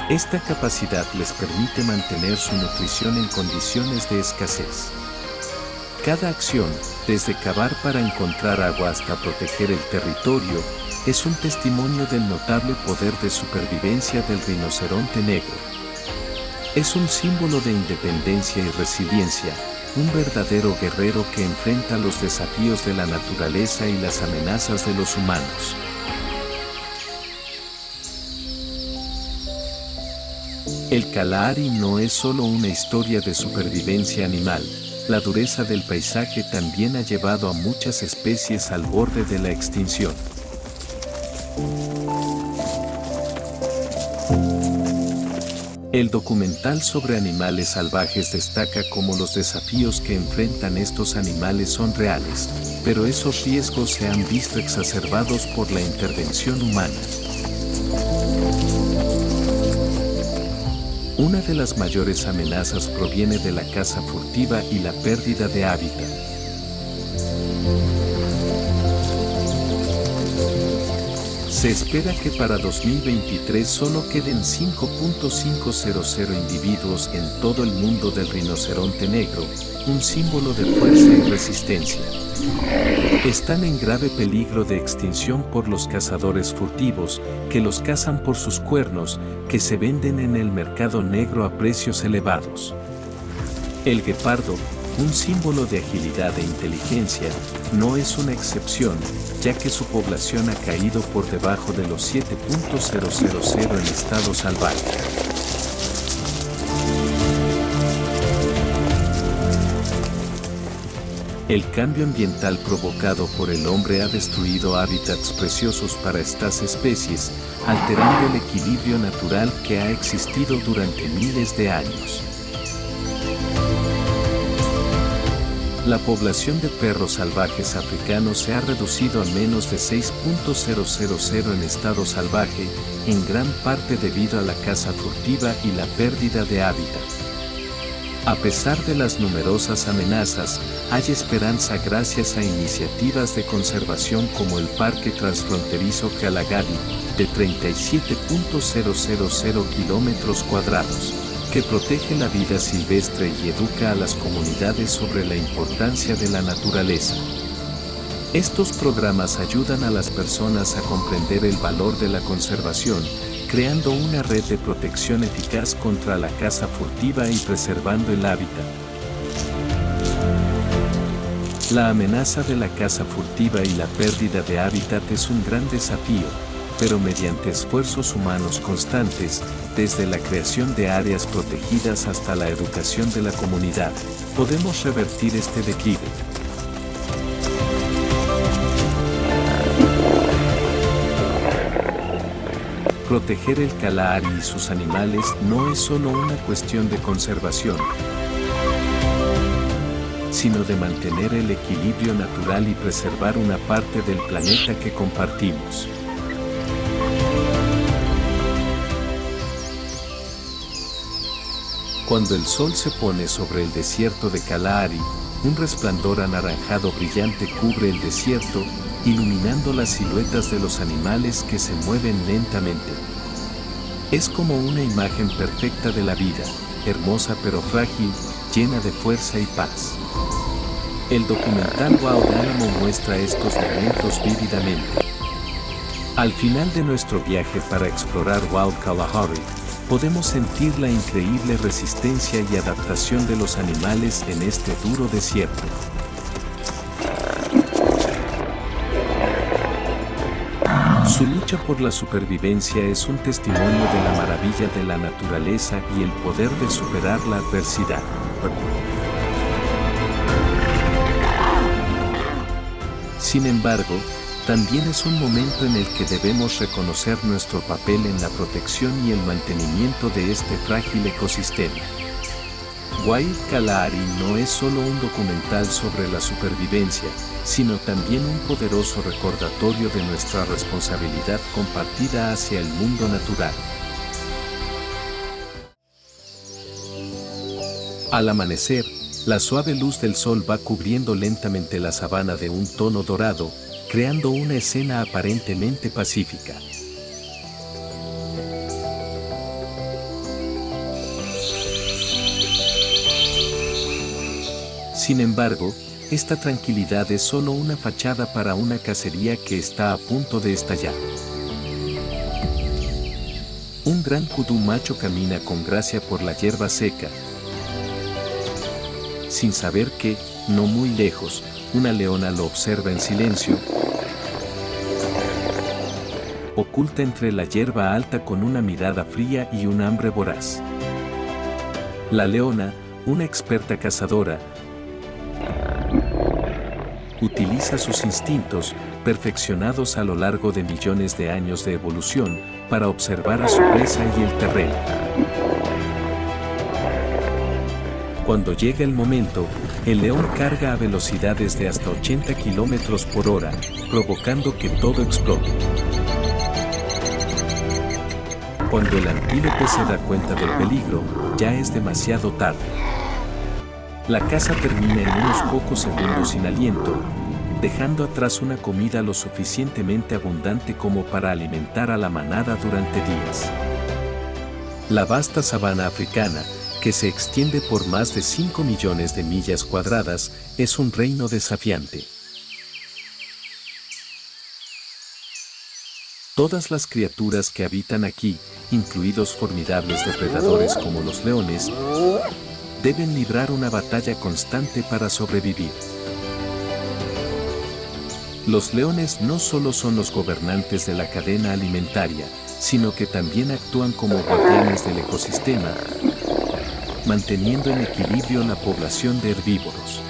Esta capacidad les permite mantener su nutrición en condiciones de escasez. Cada acción, desde cavar para encontrar agua hasta proteger el territorio, es un testimonio del notable poder de supervivencia del rinoceronte negro. Es un símbolo de independencia y resiliencia, un verdadero guerrero que enfrenta los desafíos de la naturaleza y las amenazas de los humanos. El Kalahari no es solo una historia de supervivencia animal, la dureza del paisaje también ha llevado a muchas especies al borde de la extinción. El documental sobre animales salvajes destaca cómo los desafíos que enfrentan estos animales son reales, pero esos riesgos se han visto exacerbados por la intervención humana. Una de las mayores amenazas proviene de la caza furtiva y la pérdida de hábitat. Se espera que para 2023 solo queden 5.500 individuos en todo el mundo del rinoceronte negro, un símbolo de fuerza y resistencia. Están en grave peligro de extinción por los cazadores furtivos, que los cazan por sus cuernos, que se venden en el mercado negro a precios elevados. El guepardo, un símbolo de agilidad e inteligencia, no es una excepción, ya que su población ha caído por debajo de los 7.000 en estado salvaje. El cambio ambiental provocado por el hombre ha destruido hábitats preciosos para estas especies, alterando el equilibrio natural que ha existido durante miles de años. La población de perros salvajes africanos se ha reducido a menos de 6.000 en estado salvaje, en gran parte debido a la caza furtiva y la pérdida de hábitat. A pesar de las numerosas amenazas, hay esperanza gracias a iniciativas de conservación como el Parque Transfronterizo Kalahari, de 37.000 kilómetros cuadrados, que protege la vida silvestre y educa a las comunidades sobre la importancia de la naturaleza. Estos programas ayudan a las personas a comprender el valor de la conservación, creando una red de protección eficaz contra la caza furtiva y preservando el hábitat. La amenaza de la caza furtiva y la pérdida de hábitat es un gran desafío, pero mediante esfuerzos humanos constantes, desde la creación de áreas protegidas hasta la educación de la comunidad, podemos revertir este declive. Proteger el Kalahari y sus animales no es solo una cuestión de conservación, sino de mantener el equilibrio natural y preservar una parte del planeta que compartimos. Cuando el sol se pone sobre el desierto de Kalahari, un resplandor anaranjado brillante cubre el desierto, iluminando las siluetas de los animales que se mueven lentamente. Es como una imagen perfecta de la vida, hermosa pero frágil, llena de fuerza y paz. El documental Wild Animal muestra estos momentos vívidamente. Al final de nuestro viaje para explorar Wild Kalahari, podemos sentir la increíble resistencia y adaptación de los animales en este duro desierto. Su lucha por la supervivencia es un testimonio de la maravilla de la naturaleza y el poder de superar la adversidad. Sin embargo, también es un momento en el que debemos reconocer nuestro papel en la protección y el mantenimiento de este frágil ecosistema. Wild Kalahari no es solo un documental sobre la supervivencia, sino también un poderoso recordatorio de nuestra responsabilidad compartida hacia el mundo natural. Al amanecer, la suave luz del sol va cubriendo lentamente la sabana de un tono dorado, creando una escena aparentemente pacífica. Sin embargo, esta tranquilidad es solo una fachada para una cacería que está a punto de estallar. Un gran kudú macho camina con gracia por la hierba seca, sin saber que, no muy lejos, una leona lo observa en silencio, oculta entre la hierba alta con una mirada fría y un hambre voraz. La leona, una experta cazadora, utiliza sus instintos, perfeccionados a lo largo de millones de años de evolución, para observar a su presa y el terreno. Cuando llega el momento, el león carga a velocidades de hasta 80 km por hora, provocando que todo explote. Cuando el antílope se da cuenta del peligro, ya es demasiado tarde. La caza termina en unos pocos segundos sin aliento, dejando atrás una comida lo suficientemente abundante como para alimentar a la manada durante días. La vasta sabana africana, que se extiende por más de 5 millones de millas cuadradas, es un reino desafiante. Todas las criaturas que habitan aquí, incluidos formidables depredadores como los leones, deben librar una batalla constante para sobrevivir. Los leones no solo son los gobernantes de la cadena alimentaria, sino que también actúan como guardianes del ecosistema, manteniendo en equilibrio la población de herbívoros.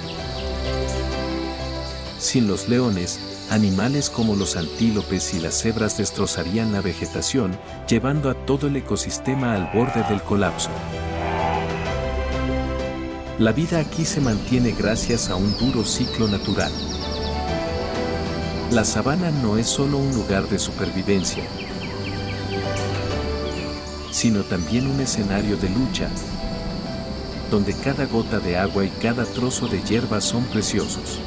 Sin los leones, animales como los antílopes y las cebras destrozarían la vegetación, llevando a todo el ecosistema al borde del colapso. La vida aquí se mantiene gracias a un duro ciclo natural. La sabana no es solo un lugar de supervivencia, sino también un escenario de lucha, donde cada gota de agua y cada trozo de hierba son preciosos.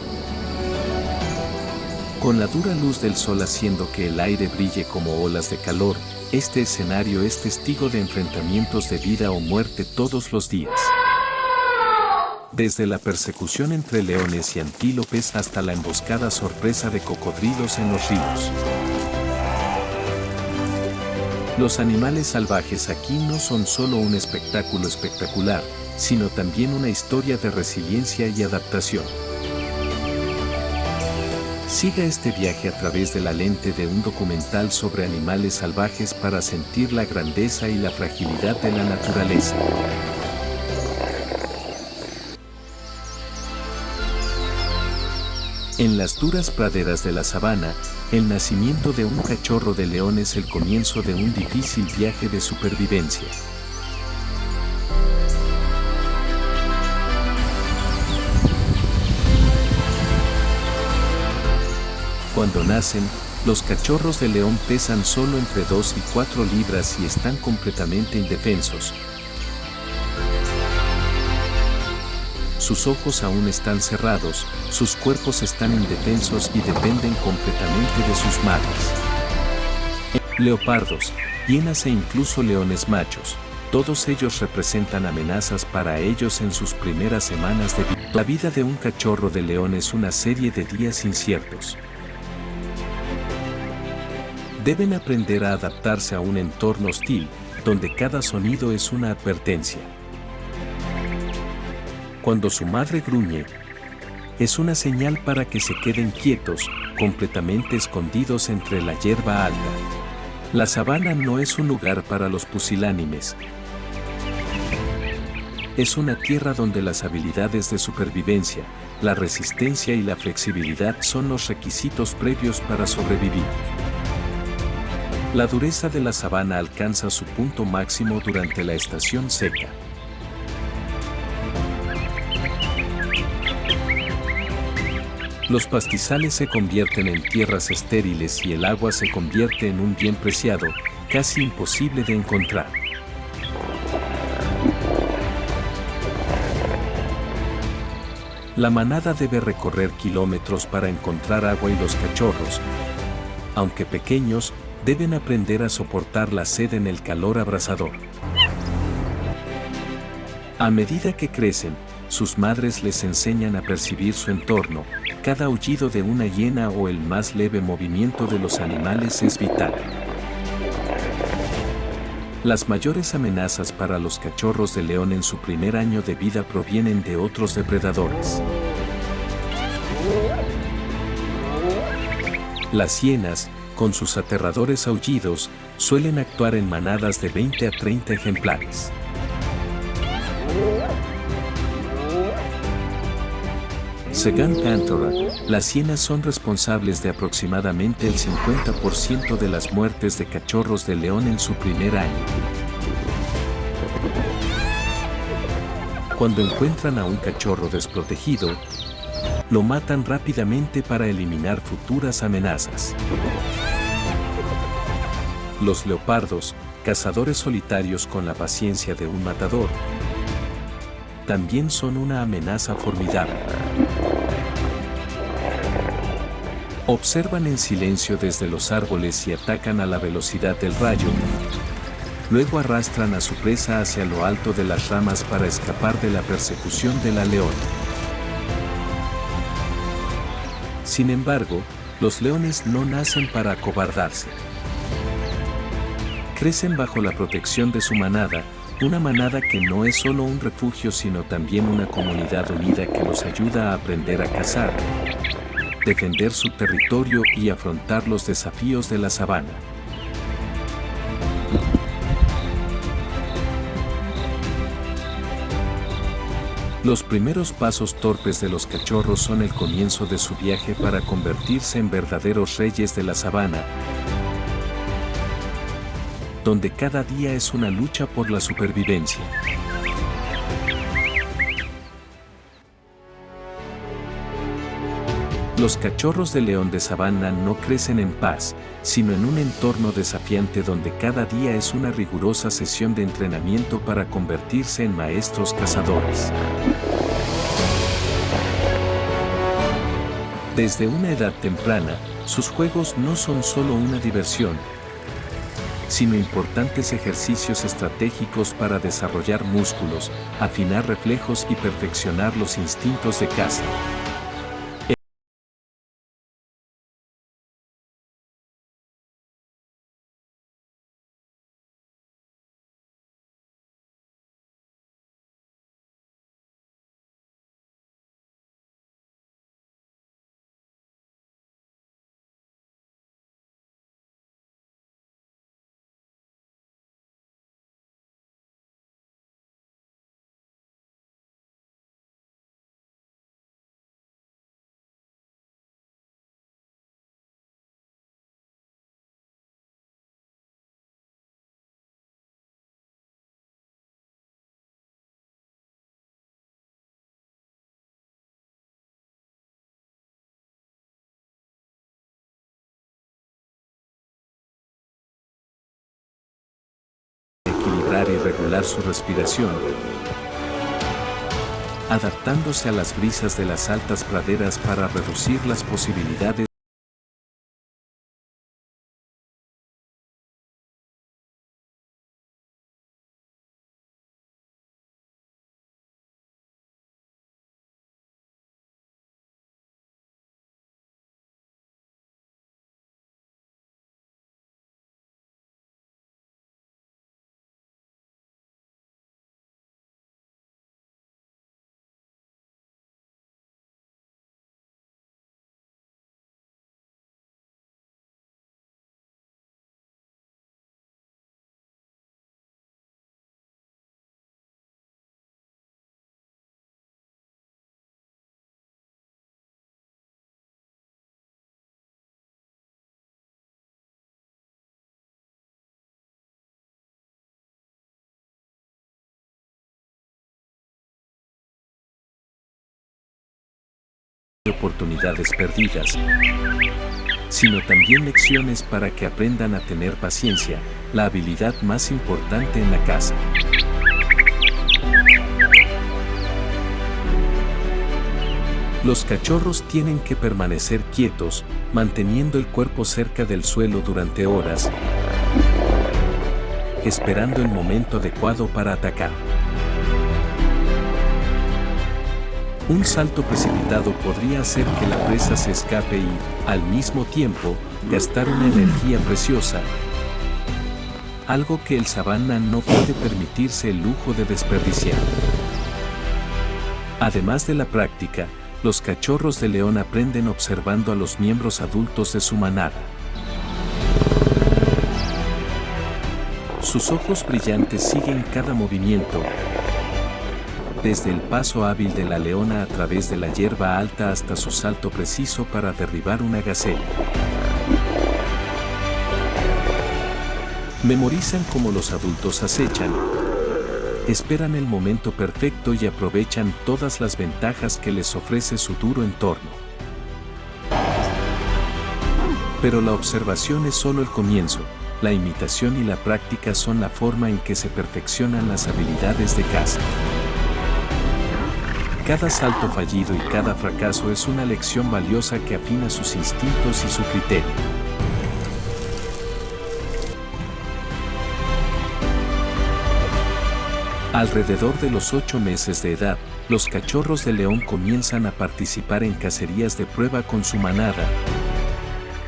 Con la dura luz del sol haciendo que el aire brille como olas de calor, este escenario es testigo de enfrentamientos de vida o muerte todos los días. Desde la persecución entre leones y antílopes hasta la emboscada sorpresa de cocodrilos en los ríos. Los animales salvajes aquí no son solo un espectáculo espectacular, sino también una historia de resiliencia y adaptación. Siga este viaje a través de la lente de un documental sobre animales salvajes para sentir la grandeza y la fragilidad de la naturaleza. En las duras praderas de la sabana, el nacimiento de un cachorro de león es el comienzo de un difícil viaje de supervivencia. Cuando nacen, los cachorros de león pesan solo entre 2 y 4 libras y están completamente indefensos. Sus ojos aún están cerrados, sus cuerpos están indefensos y dependen completamente de sus madres. Leopardos, hienas e incluso leones machos, todos ellos representan amenazas para ellos en sus primeras semanas de vida. La vida de un cachorro de león es una serie de días inciertos. Deben aprender a adaptarse a un entorno hostil, donde cada sonido es una advertencia. Cuando su madre gruñe, es una señal para que se queden quietos, completamente escondidos entre la hierba alta. La sabana no es un lugar para los pusilánimes. Es una tierra donde las habilidades de supervivencia, la resistencia y la flexibilidad son los requisitos previos para sobrevivir. La dureza de la sabana alcanza su punto máximo durante la estación seca. Los pastizales se convierten en tierras estériles y el agua se convierte en un bien preciado, casi imposible de encontrar. La manada debe recorrer kilómetros para encontrar agua y los cachorros, aunque pequeños, deben aprender a soportar la sed en el calor abrasador. A medida que crecen, sus madres les enseñan a percibir su entorno, cada aullido de una hiena o el más leve movimiento de los animales es vital. Las mayores amenazas para los cachorros de león en su primer año de vida provienen de otros depredadores. Las hienas, con sus aterradores aullidos, suelen actuar en manadas de 20 a 30 ejemplares. Según Panthera, las hienas son responsables de aproximadamente el 50% de las muertes de cachorros de león en su primer año. Cuando encuentran a un cachorro desprotegido, lo matan rápidamente para eliminar futuras amenazas. Los leopardos, cazadores solitarios con la paciencia de un matador, también son una amenaza formidable. Observan en silencio desde los árboles y atacan a la velocidad del rayo. Luego arrastran a su presa hacia lo alto de las ramas para escapar de la persecución de la leona. Sin embargo, los leones no nacen para acobardarse. Crecen bajo la protección de su manada, una manada que no es solo un refugio sino también una comunidad unida que los ayuda a aprender a cazar, defender su territorio y afrontar los desafíos de la sabana. Los primeros pasos torpes de los cachorros son el comienzo de su viaje para convertirse en verdaderos reyes de la sabana, donde cada día es una lucha por la supervivencia. Los cachorros de león de sabana no crecen en paz, sino en un entorno desafiante donde cada día es una rigurosa sesión de entrenamiento para convertirse en maestros cazadores. Desde una edad temprana, sus juegos no son solo una diversión, sino importantes ejercicios estratégicos para desarrollar músculos, afinar reflejos y perfeccionar los instintos de caza. Equilibrar y regular su respiración, adaptándose a las brisas de las altas praderas para reducir las posibilidades de oportunidades perdidas, sino también lecciones para que aprendan a tener paciencia, la habilidad más importante en la caza. Los cachorros tienen que permanecer quietos, manteniendo el cuerpo cerca del suelo durante horas, esperando el momento adecuado para atacar. Un salto precipitado podría hacer que la presa se escape y, al mismo tiempo, gastar una energía preciosa, algo que el sabana no puede permitirse el lujo de desperdiciar. Además de la práctica, los cachorros de león aprenden observando a los miembros adultos de su manada. Sus ojos brillantes siguen cada movimiento, desde el paso hábil de la leona a través de la hierba alta hasta su salto preciso para derribar una gacela. Memorizan cómo los adultos acechan, esperan el momento perfecto y aprovechan todas las ventajas que les ofrece su duro entorno. Pero la observación es solo el comienzo, la imitación y la práctica son la forma en que se perfeccionan las habilidades de caza. Cada salto fallido y cada fracaso es una lección valiosa que afina sus instintos y su criterio. Alrededor de los 8 meses de edad, los cachorros de león comienzan a participar en cacerías de prueba con su manada,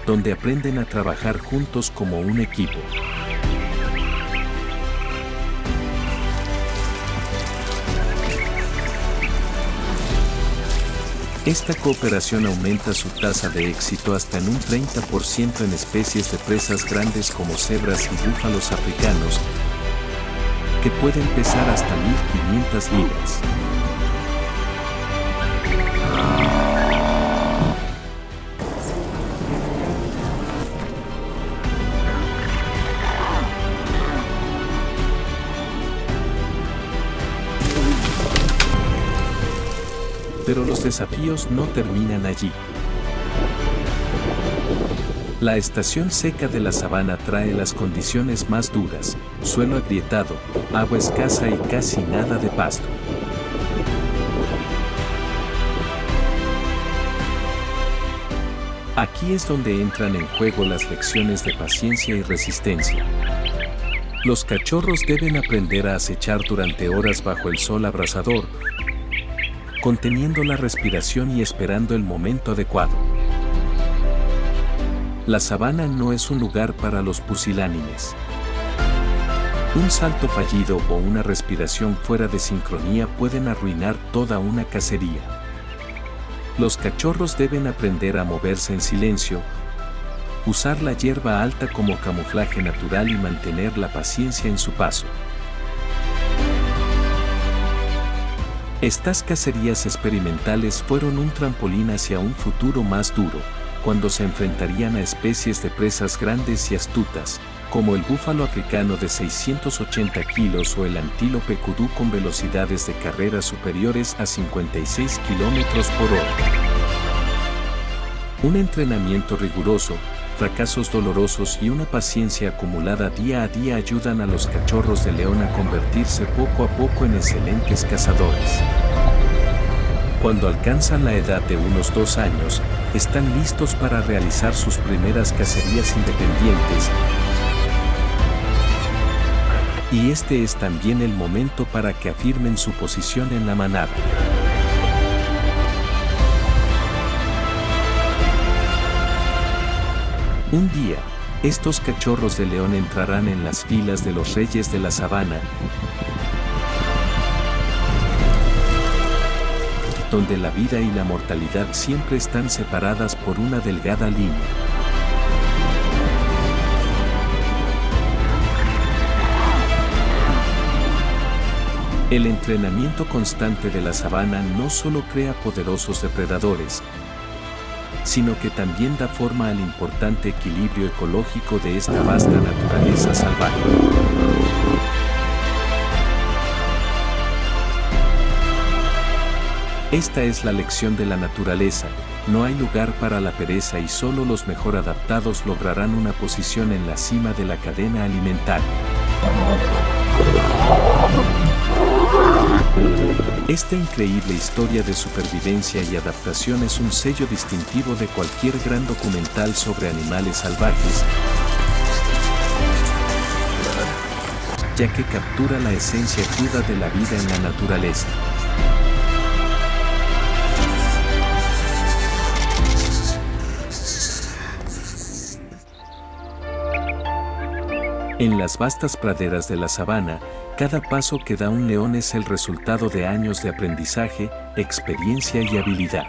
donde aprenden a trabajar juntos como un equipo. Esta cooperación aumenta su tasa de éxito hasta en un 30% en especies de presas grandes como cebras y búfalos africanos, que pueden pesar hasta 1.500 libras. Pero los desafíos no terminan allí. La estación seca de la sabana trae las condiciones más duras, suelo agrietado, agua escasa y casi nada de pasto. Aquí es donde entran en juego las lecciones de paciencia y resistencia. Los cachorros deben aprender a acechar durante horas bajo el sol abrasador, conteniendo la respiración y esperando el momento adecuado. La sabana no es un lugar para los pusilánimes. Un salto fallido o una respiración fuera de sincronía pueden arruinar toda una cacería. Los cachorros deben aprender a moverse en silencio, usar la hierba alta como camuflaje natural y mantener la paciencia en su paso. Estas cacerías experimentales fueron un trampolín hacia un futuro más duro, cuando se enfrentarían a especies de presas grandes y astutas, como el búfalo africano de 680 kilos o el antílope kudú con velocidades de carrera superiores a 56 kilómetros por hora. Un entrenamiento riguroso, fracasos dolorosos y una paciencia acumulada día a día ayudan a los cachorros de león a convertirse poco a poco en excelentes cazadores. Cuando alcanzan la edad de unos 2 años, están listos para realizar sus primeras cacerías independientes, y este es también el momento para que afirmen su posición en la manada. Un día, estos cachorros de león entrarán en las filas de los reyes de la sabana, donde la vida y la mortalidad siempre están separadas por una delgada línea. El entrenamiento constante de la sabana no solo crea poderosos depredadores, sino que también da forma al importante equilibrio ecológico de esta vasta naturaleza salvaje. Esta es la lección de la naturaleza: no hay lugar para la pereza y solo los mejor adaptados lograrán una posición en la cima de la cadena alimentaria. Esta increíble historia de supervivencia y adaptación es un sello distintivo de cualquier gran documental sobre animales salvajes, ya que captura la esencia cruda de la vida en la naturaleza. En las vastas praderas de la sabana, cada paso que da un león es el resultado de años de aprendizaje, experiencia y habilidad.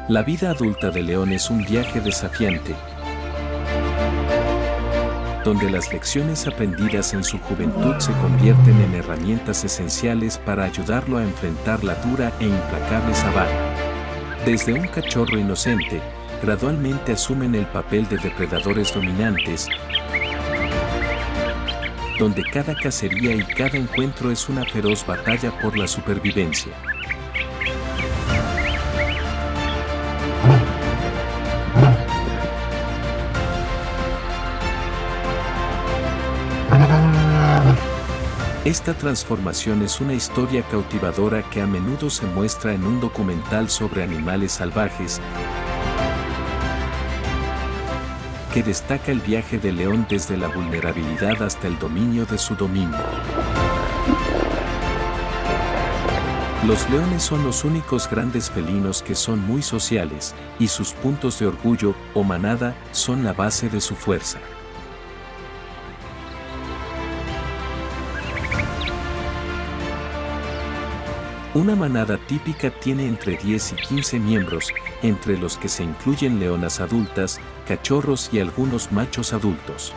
La vida adulta del león es un viaje desafiante, donde las lecciones aprendidas en su juventud se convierten en herramientas esenciales para ayudarlo a enfrentar la dura e implacable sabana. Desde un cachorro inocente, gradualmente asumen el papel de depredadores dominantes, donde cada cacería y cada encuentro es una feroz batalla por la supervivencia. Esta transformación es una historia cautivadora que a menudo se muestra en un documental sobre animales salvajes, que destaca el viaje del león desde la vulnerabilidad hasta el dominio de su dominio. Los leones son los únicos grandes felinos que son muy sociales, y sus puntos de orgullo o manada son la base de su fuerza. Una manada típica tiene entre 10 y 15 miembros, entre los que se incluyen leonas adultas, cachorros y algunos machos adultos.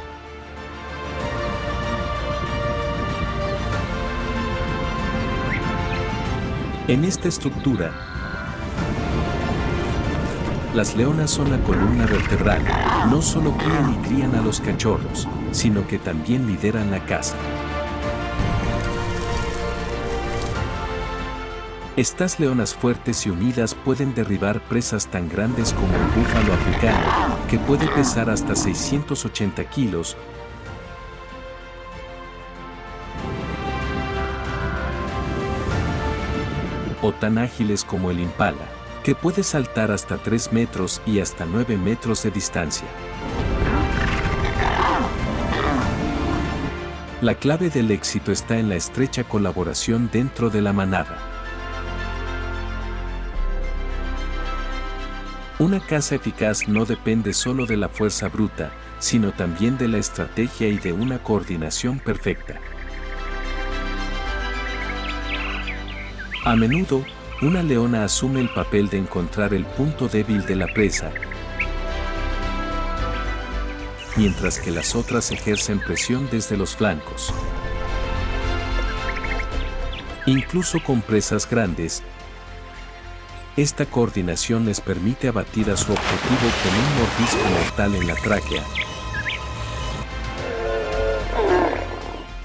En esta estructura, las leonas son la columna vertebral. No solo crían y crían a los cachorros, sino que también lideran la caza. Estas leonas fuertes y unidas pueden derribar presas tan grandes como el búfalo africano, que puede pesar hasta 680 kilos, o tan ágiles como el impala, que puede saltar hasta 3 metros y hasta 9 metros de distancia. La clave del éxito está en la estrecha colaboración dentro de la manada. Una caza eficaz no depende solo de la fuerza bruta, sino también de la estrategia y de una coordinación perfecta. A menudo, una leona asume el papel de encontrar el punto débil de la presa, mientras que las otras ejercen presión desde los flancos. Incluso con presas grandes, esta coordinación les permite abatir a su objetivo con un mordisco mortal en la tráquea,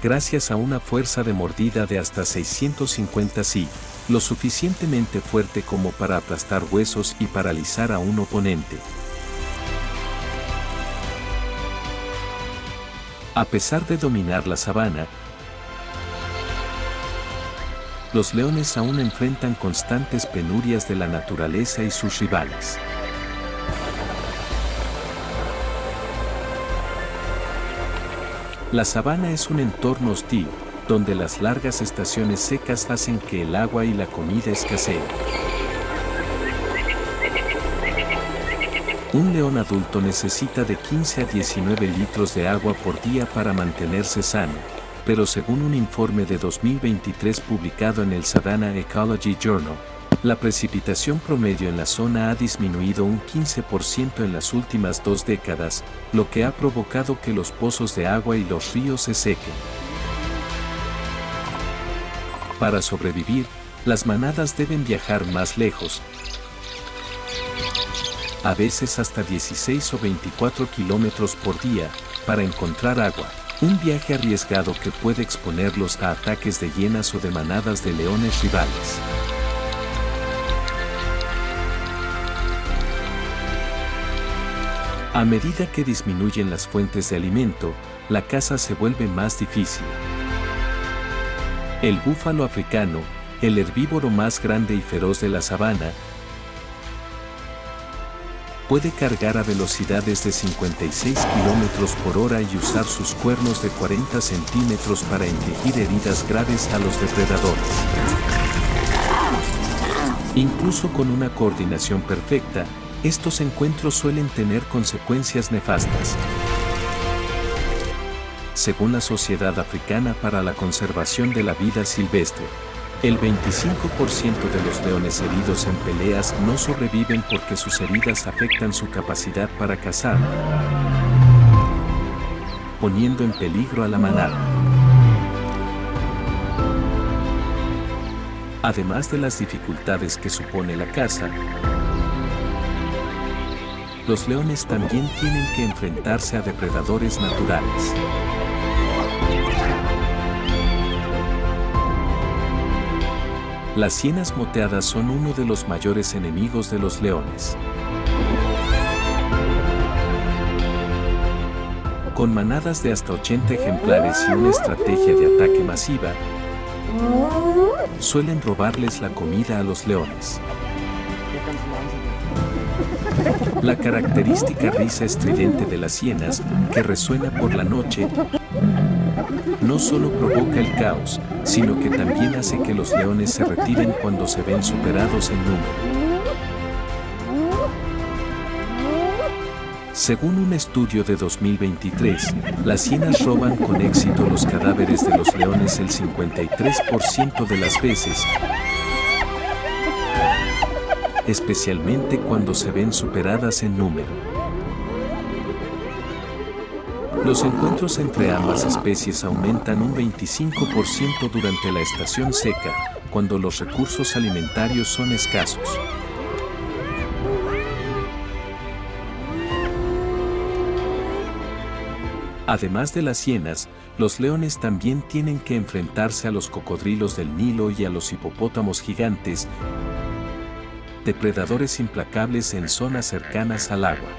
gracias a una fuerza de mordida de hasta 650 psi, lo suficientemente fuerte como para aplastar huesos y paralizar a un oponente. A pesar de dominar la sabana, los leones aún enfrentan constantes penurias de la naturaleza y sus rivales. La sabana es un entorno hostil, donde las largas estaciones secas hacen que el agua y la comida escaseen. Un león adulto necesita de 15 a 19 litros de agua por día para mantenerse sano, pero según un informe de 2023 publicado en el Savannah Ecology Journal, la precipitación promedio en la zona ha disminuido un 15% en las últimas 2 décadas, lo que ha provocado que los pozos de agua y los ríos se sequen. Para sobrevivir, las manadas deben viajar más lejos, a veces hasta 16 o 24 kilómetros por día, para encontrar agua. Un viaje arriesgado que puede exponerlos a ataques de hienas o de manadas de leones rivales. A medida que disminuyen las fuentes de alimento, la caza se vuelve más difícil. El búfalo africano, el herbívoro más grande y feroz de la sabana, puede cargar a velocidades de 56 km por hora y usar sus cuernos de 40 centímetros para infligir heridas graves a los depredadores. Incluso con una coordinación perfecta, estos encuentros suelen tener consecuencias nefastas. Según la Sociedad Africana para la Conservación de la Vida Silvestre, el 25% de los leones heridos en peleas no sobreviven porque sus heridas afectan su capacidad para cazar, poniendo en peligro a la manada. Además de las dificultades que supone la caza, los leones también tienen que enfrentarse a depredadores naturales. Las hienas moteadas son uno de los mayores enemigos de los leones. Con manadas de hasta 80 ejemplares y una estrategia de ataque masiva, suelen robarles la comida a los leones. La característica risa estridente de las hienas, que resuena por la noche, no solo provoca el caos, sino que también hace que los leones se retiren cuando se ven superados en número. Según un estudio de 2023, las hienas roban con éxito los cadáveres de los leones el 53% de las veces, especialmente cuando se ven superadas en número. Los encuentros entre ambas especies aumentan un 25% durante la estación seca, cuando los recursos alimentarios son escasos. Además de las hienas, los leones también tienen que enfrentarse a los cocodrilos del Nilo y a los hipopótamos gigantes, depredadores implacables en zonas cercanas al agua.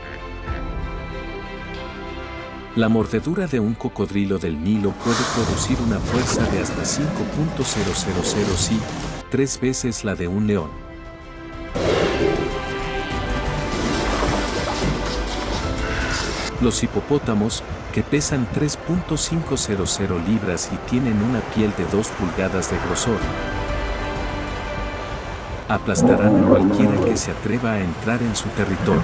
La mordedura de un cocodrilo del Nilo puede producir una fuerza de hasta 5.000 si, 3 veces la de un león. Los hipopótamos, que pesan 3.500 libras y tienen una piel de 2 pulgadas de grosor, aplastarán a cualquiera que se atreva a entrar en su territorio.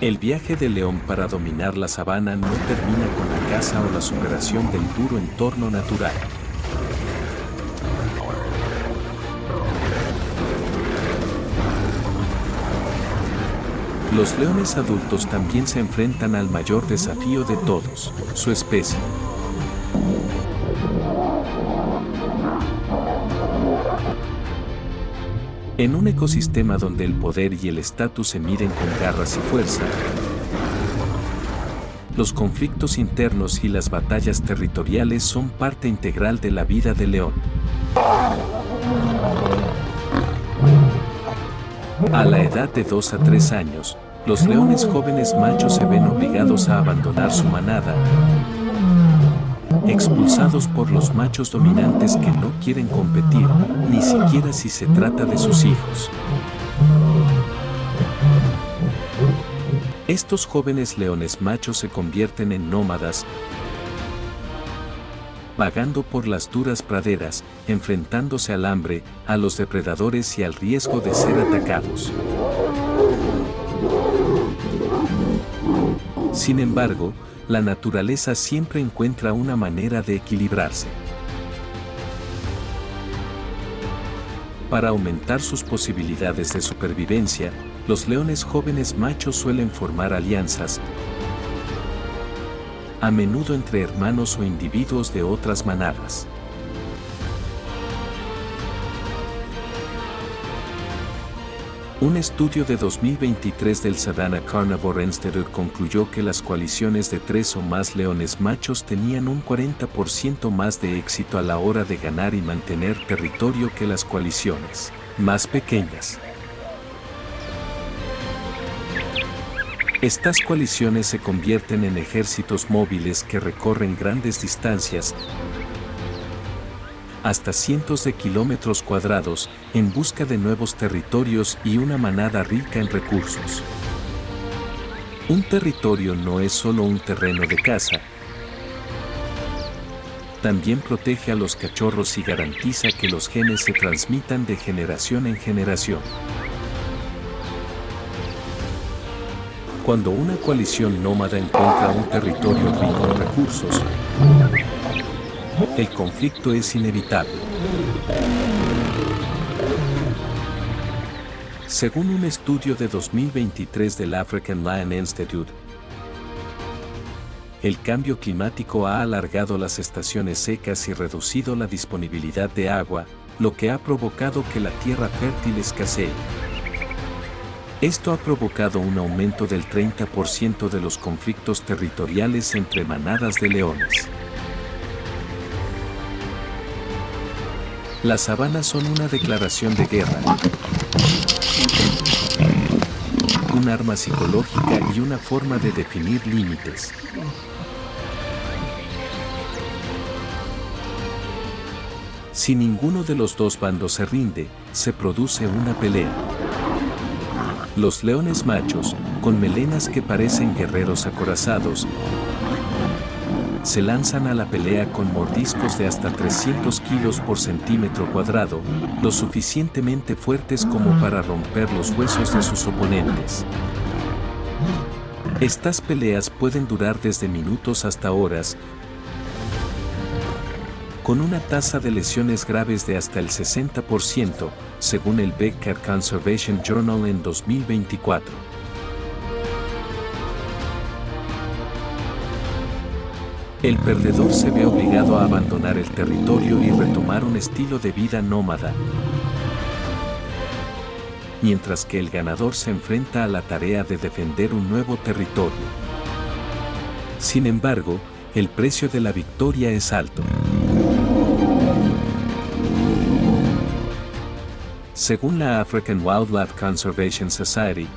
El viaje del león para dominar la sabana no termina con la caza o la superación del duro entorno natural. Los leones adultos también se enfrentan al mayor desafío de todos, su especie. En un ecosistema donde el poder y el estatus se miden con garras y fuerza, los conflictos internos y las batallas territoriales son parte integral de la vida del león. A la edad de 2 a 3 años, los leones jóvenes machos se ven obligados a abandonar su manada, expulsados por los machos dominantes que no quieren competir, ni siquiera si se trata de sus hijos. Estos jóvenes leones machos se convierten en nómadas, vagando por las duras praderas, enfrentándose al hambre, a los depredadores y al riesgo de ser atacados. Sin embargo, la naturaleza siempre encuentra una manera de equilibrarse. Para aumentar sus posibilidades de supervivencia, los leones jóvenes machos suelen formar alianzas, a menudo entre hermanos o individuos de otras manadas. Un estudio de 2023 del Savannah Carnivore Institute concluyó que las coaliciones de 3 o más leones machos tenían un 40% más de éxito a la hora de ganar y mantener territorio que las coaliciones más pequeñas. Estas coaliciones se convierten en ejércitos móviles que recorren grandes distancias, hasta cientos de kilómetros cuadrados, en busca de nuevos territorios y una manada rica en recursos. Un territorio no es solo un terreno de caza, también protege a los cachorros y garantiza que los genes se transmitan de generación en generación. Cuando una coalición nómada encuentra un territorio rico en recursos, el conflicto es inevitable. Según un estudio de 2023 del African Lion Institute, el cambio climático ha alargado las estaciones secas y reducido la disponibilidad de agua, lo que ha provocado que la tierra fértil escasee. Esto ha provocado un aumento del 30% de los conflictos territoriales entre manadas de leones. Las sabanas son una declaración de guerra, un arma psicológica y una forma de definir límites. Si ninguno de los dos bandos se rinde, se produce una pelea. Los leones machos, con melenas que parecen guerreros acorazados, se lanzan a la pelea con mordiscos de hasta 300 kilos por centímetro cuadrado, lo suficientemente fuertes como para romper los huesos de sus oponentes. Estas peleas pueden durar desde minutos hasta horas, con una tasa de lesiones graves de hasta el 60%, según el Becker Conservation Journal en 2024. El perdedor se ve obligado a abandonar el territorio y retomar un estilo de vida nómada, mientras que el ganador se enfrenta a la tarea de defender un nuevo territorio. Sin embargo, el precio de la victoria es alto. Según la African Wildlife Conservation Society,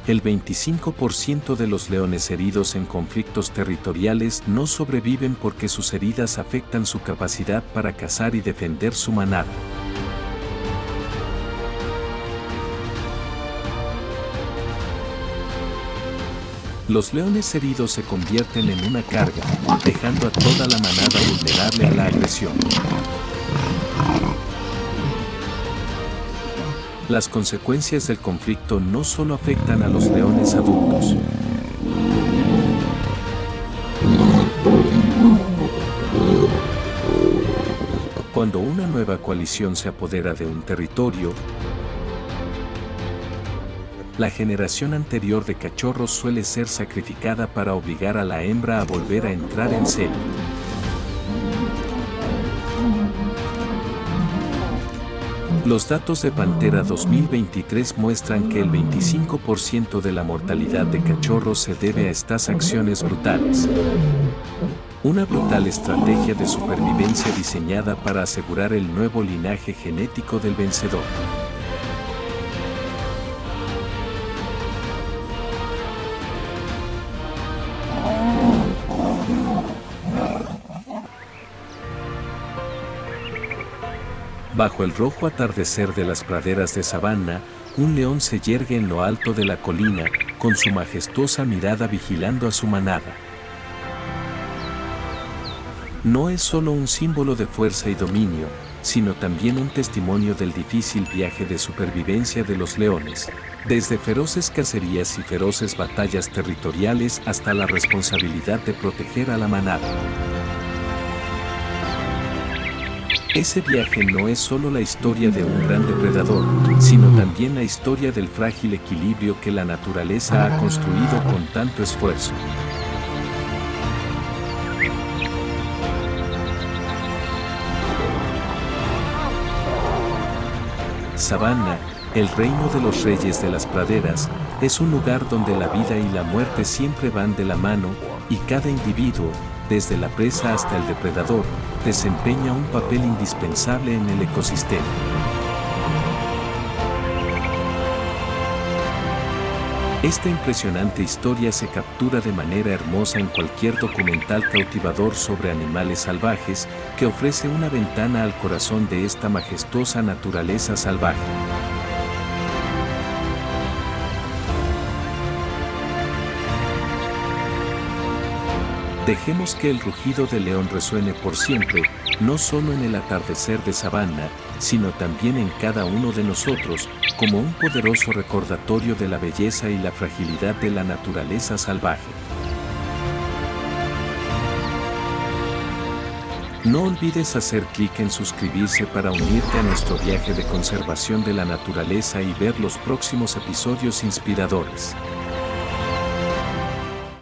el 25% de los leones heridos en conflictos territoriales no sobreviven porque sus heridas afectan su capacidad para cazar y defender su manada. Los leones heridos se convierten en una carga, dejando a toda la manada vulnerable a la agresión. Las consecuencias del conflicto no solo afectan a los leones adultos. Cuando una nueva coalición se apodera de un territorio, la generación anterior de cachorros suele ser sacrificada para obligar a la hembra a volver a entrar en celo. Los datos de Pantera 2023 muestran que el 25% de la mortalidad de cachorros se debe a estas acciones brutales. Una brutal estrategia de supervivencia diseñada para asegurar el nuevo linaje genético del vencedor. Bajo el rojo atardecer de las praderas de sabana, un león se yergue en lo alto de la colina, con su majestuosa mirada vigilando a su manada. No es solo un símbolo de fuerza y dominio, sino también un testimonio del difícil viaje de supervivencia de los leones, desde feroces cacerías y feroces batallas territoriales hasta la responsabilidad de proteger a la manada. Ese viaje no es solo la historia de un gran depredador, sino también la historia del frágil equilibrio que la naturaleza ha construido con tanto esfuerzo. Sabana, el reino de los reyes de las praderas, es un lugar donde la vida y la muerte siempre van de la mano, y cada individuo, desde la presa hasta el depredador, desempeña un papel indispensable en el ecosistema. Esta impresionante historia se captura de manera hermosa en cualquier documental cautivador sobre animales salvajes que ofrece una ventana al corazón de esta majestuosa naturaleza salvaje. Dejemos que el rugido del león resuene por siempre, no solo en el atardecer de sabana, sino también en cada uno de nosotros, como un poderoso recordatorio de la belleza y la fragilidad de la naturaleza salvaje. No olvides hacer clic en suscribirse para unirte a nuestro viaje de conservación de la naturaleza y ver los próximos episodios inspiradores.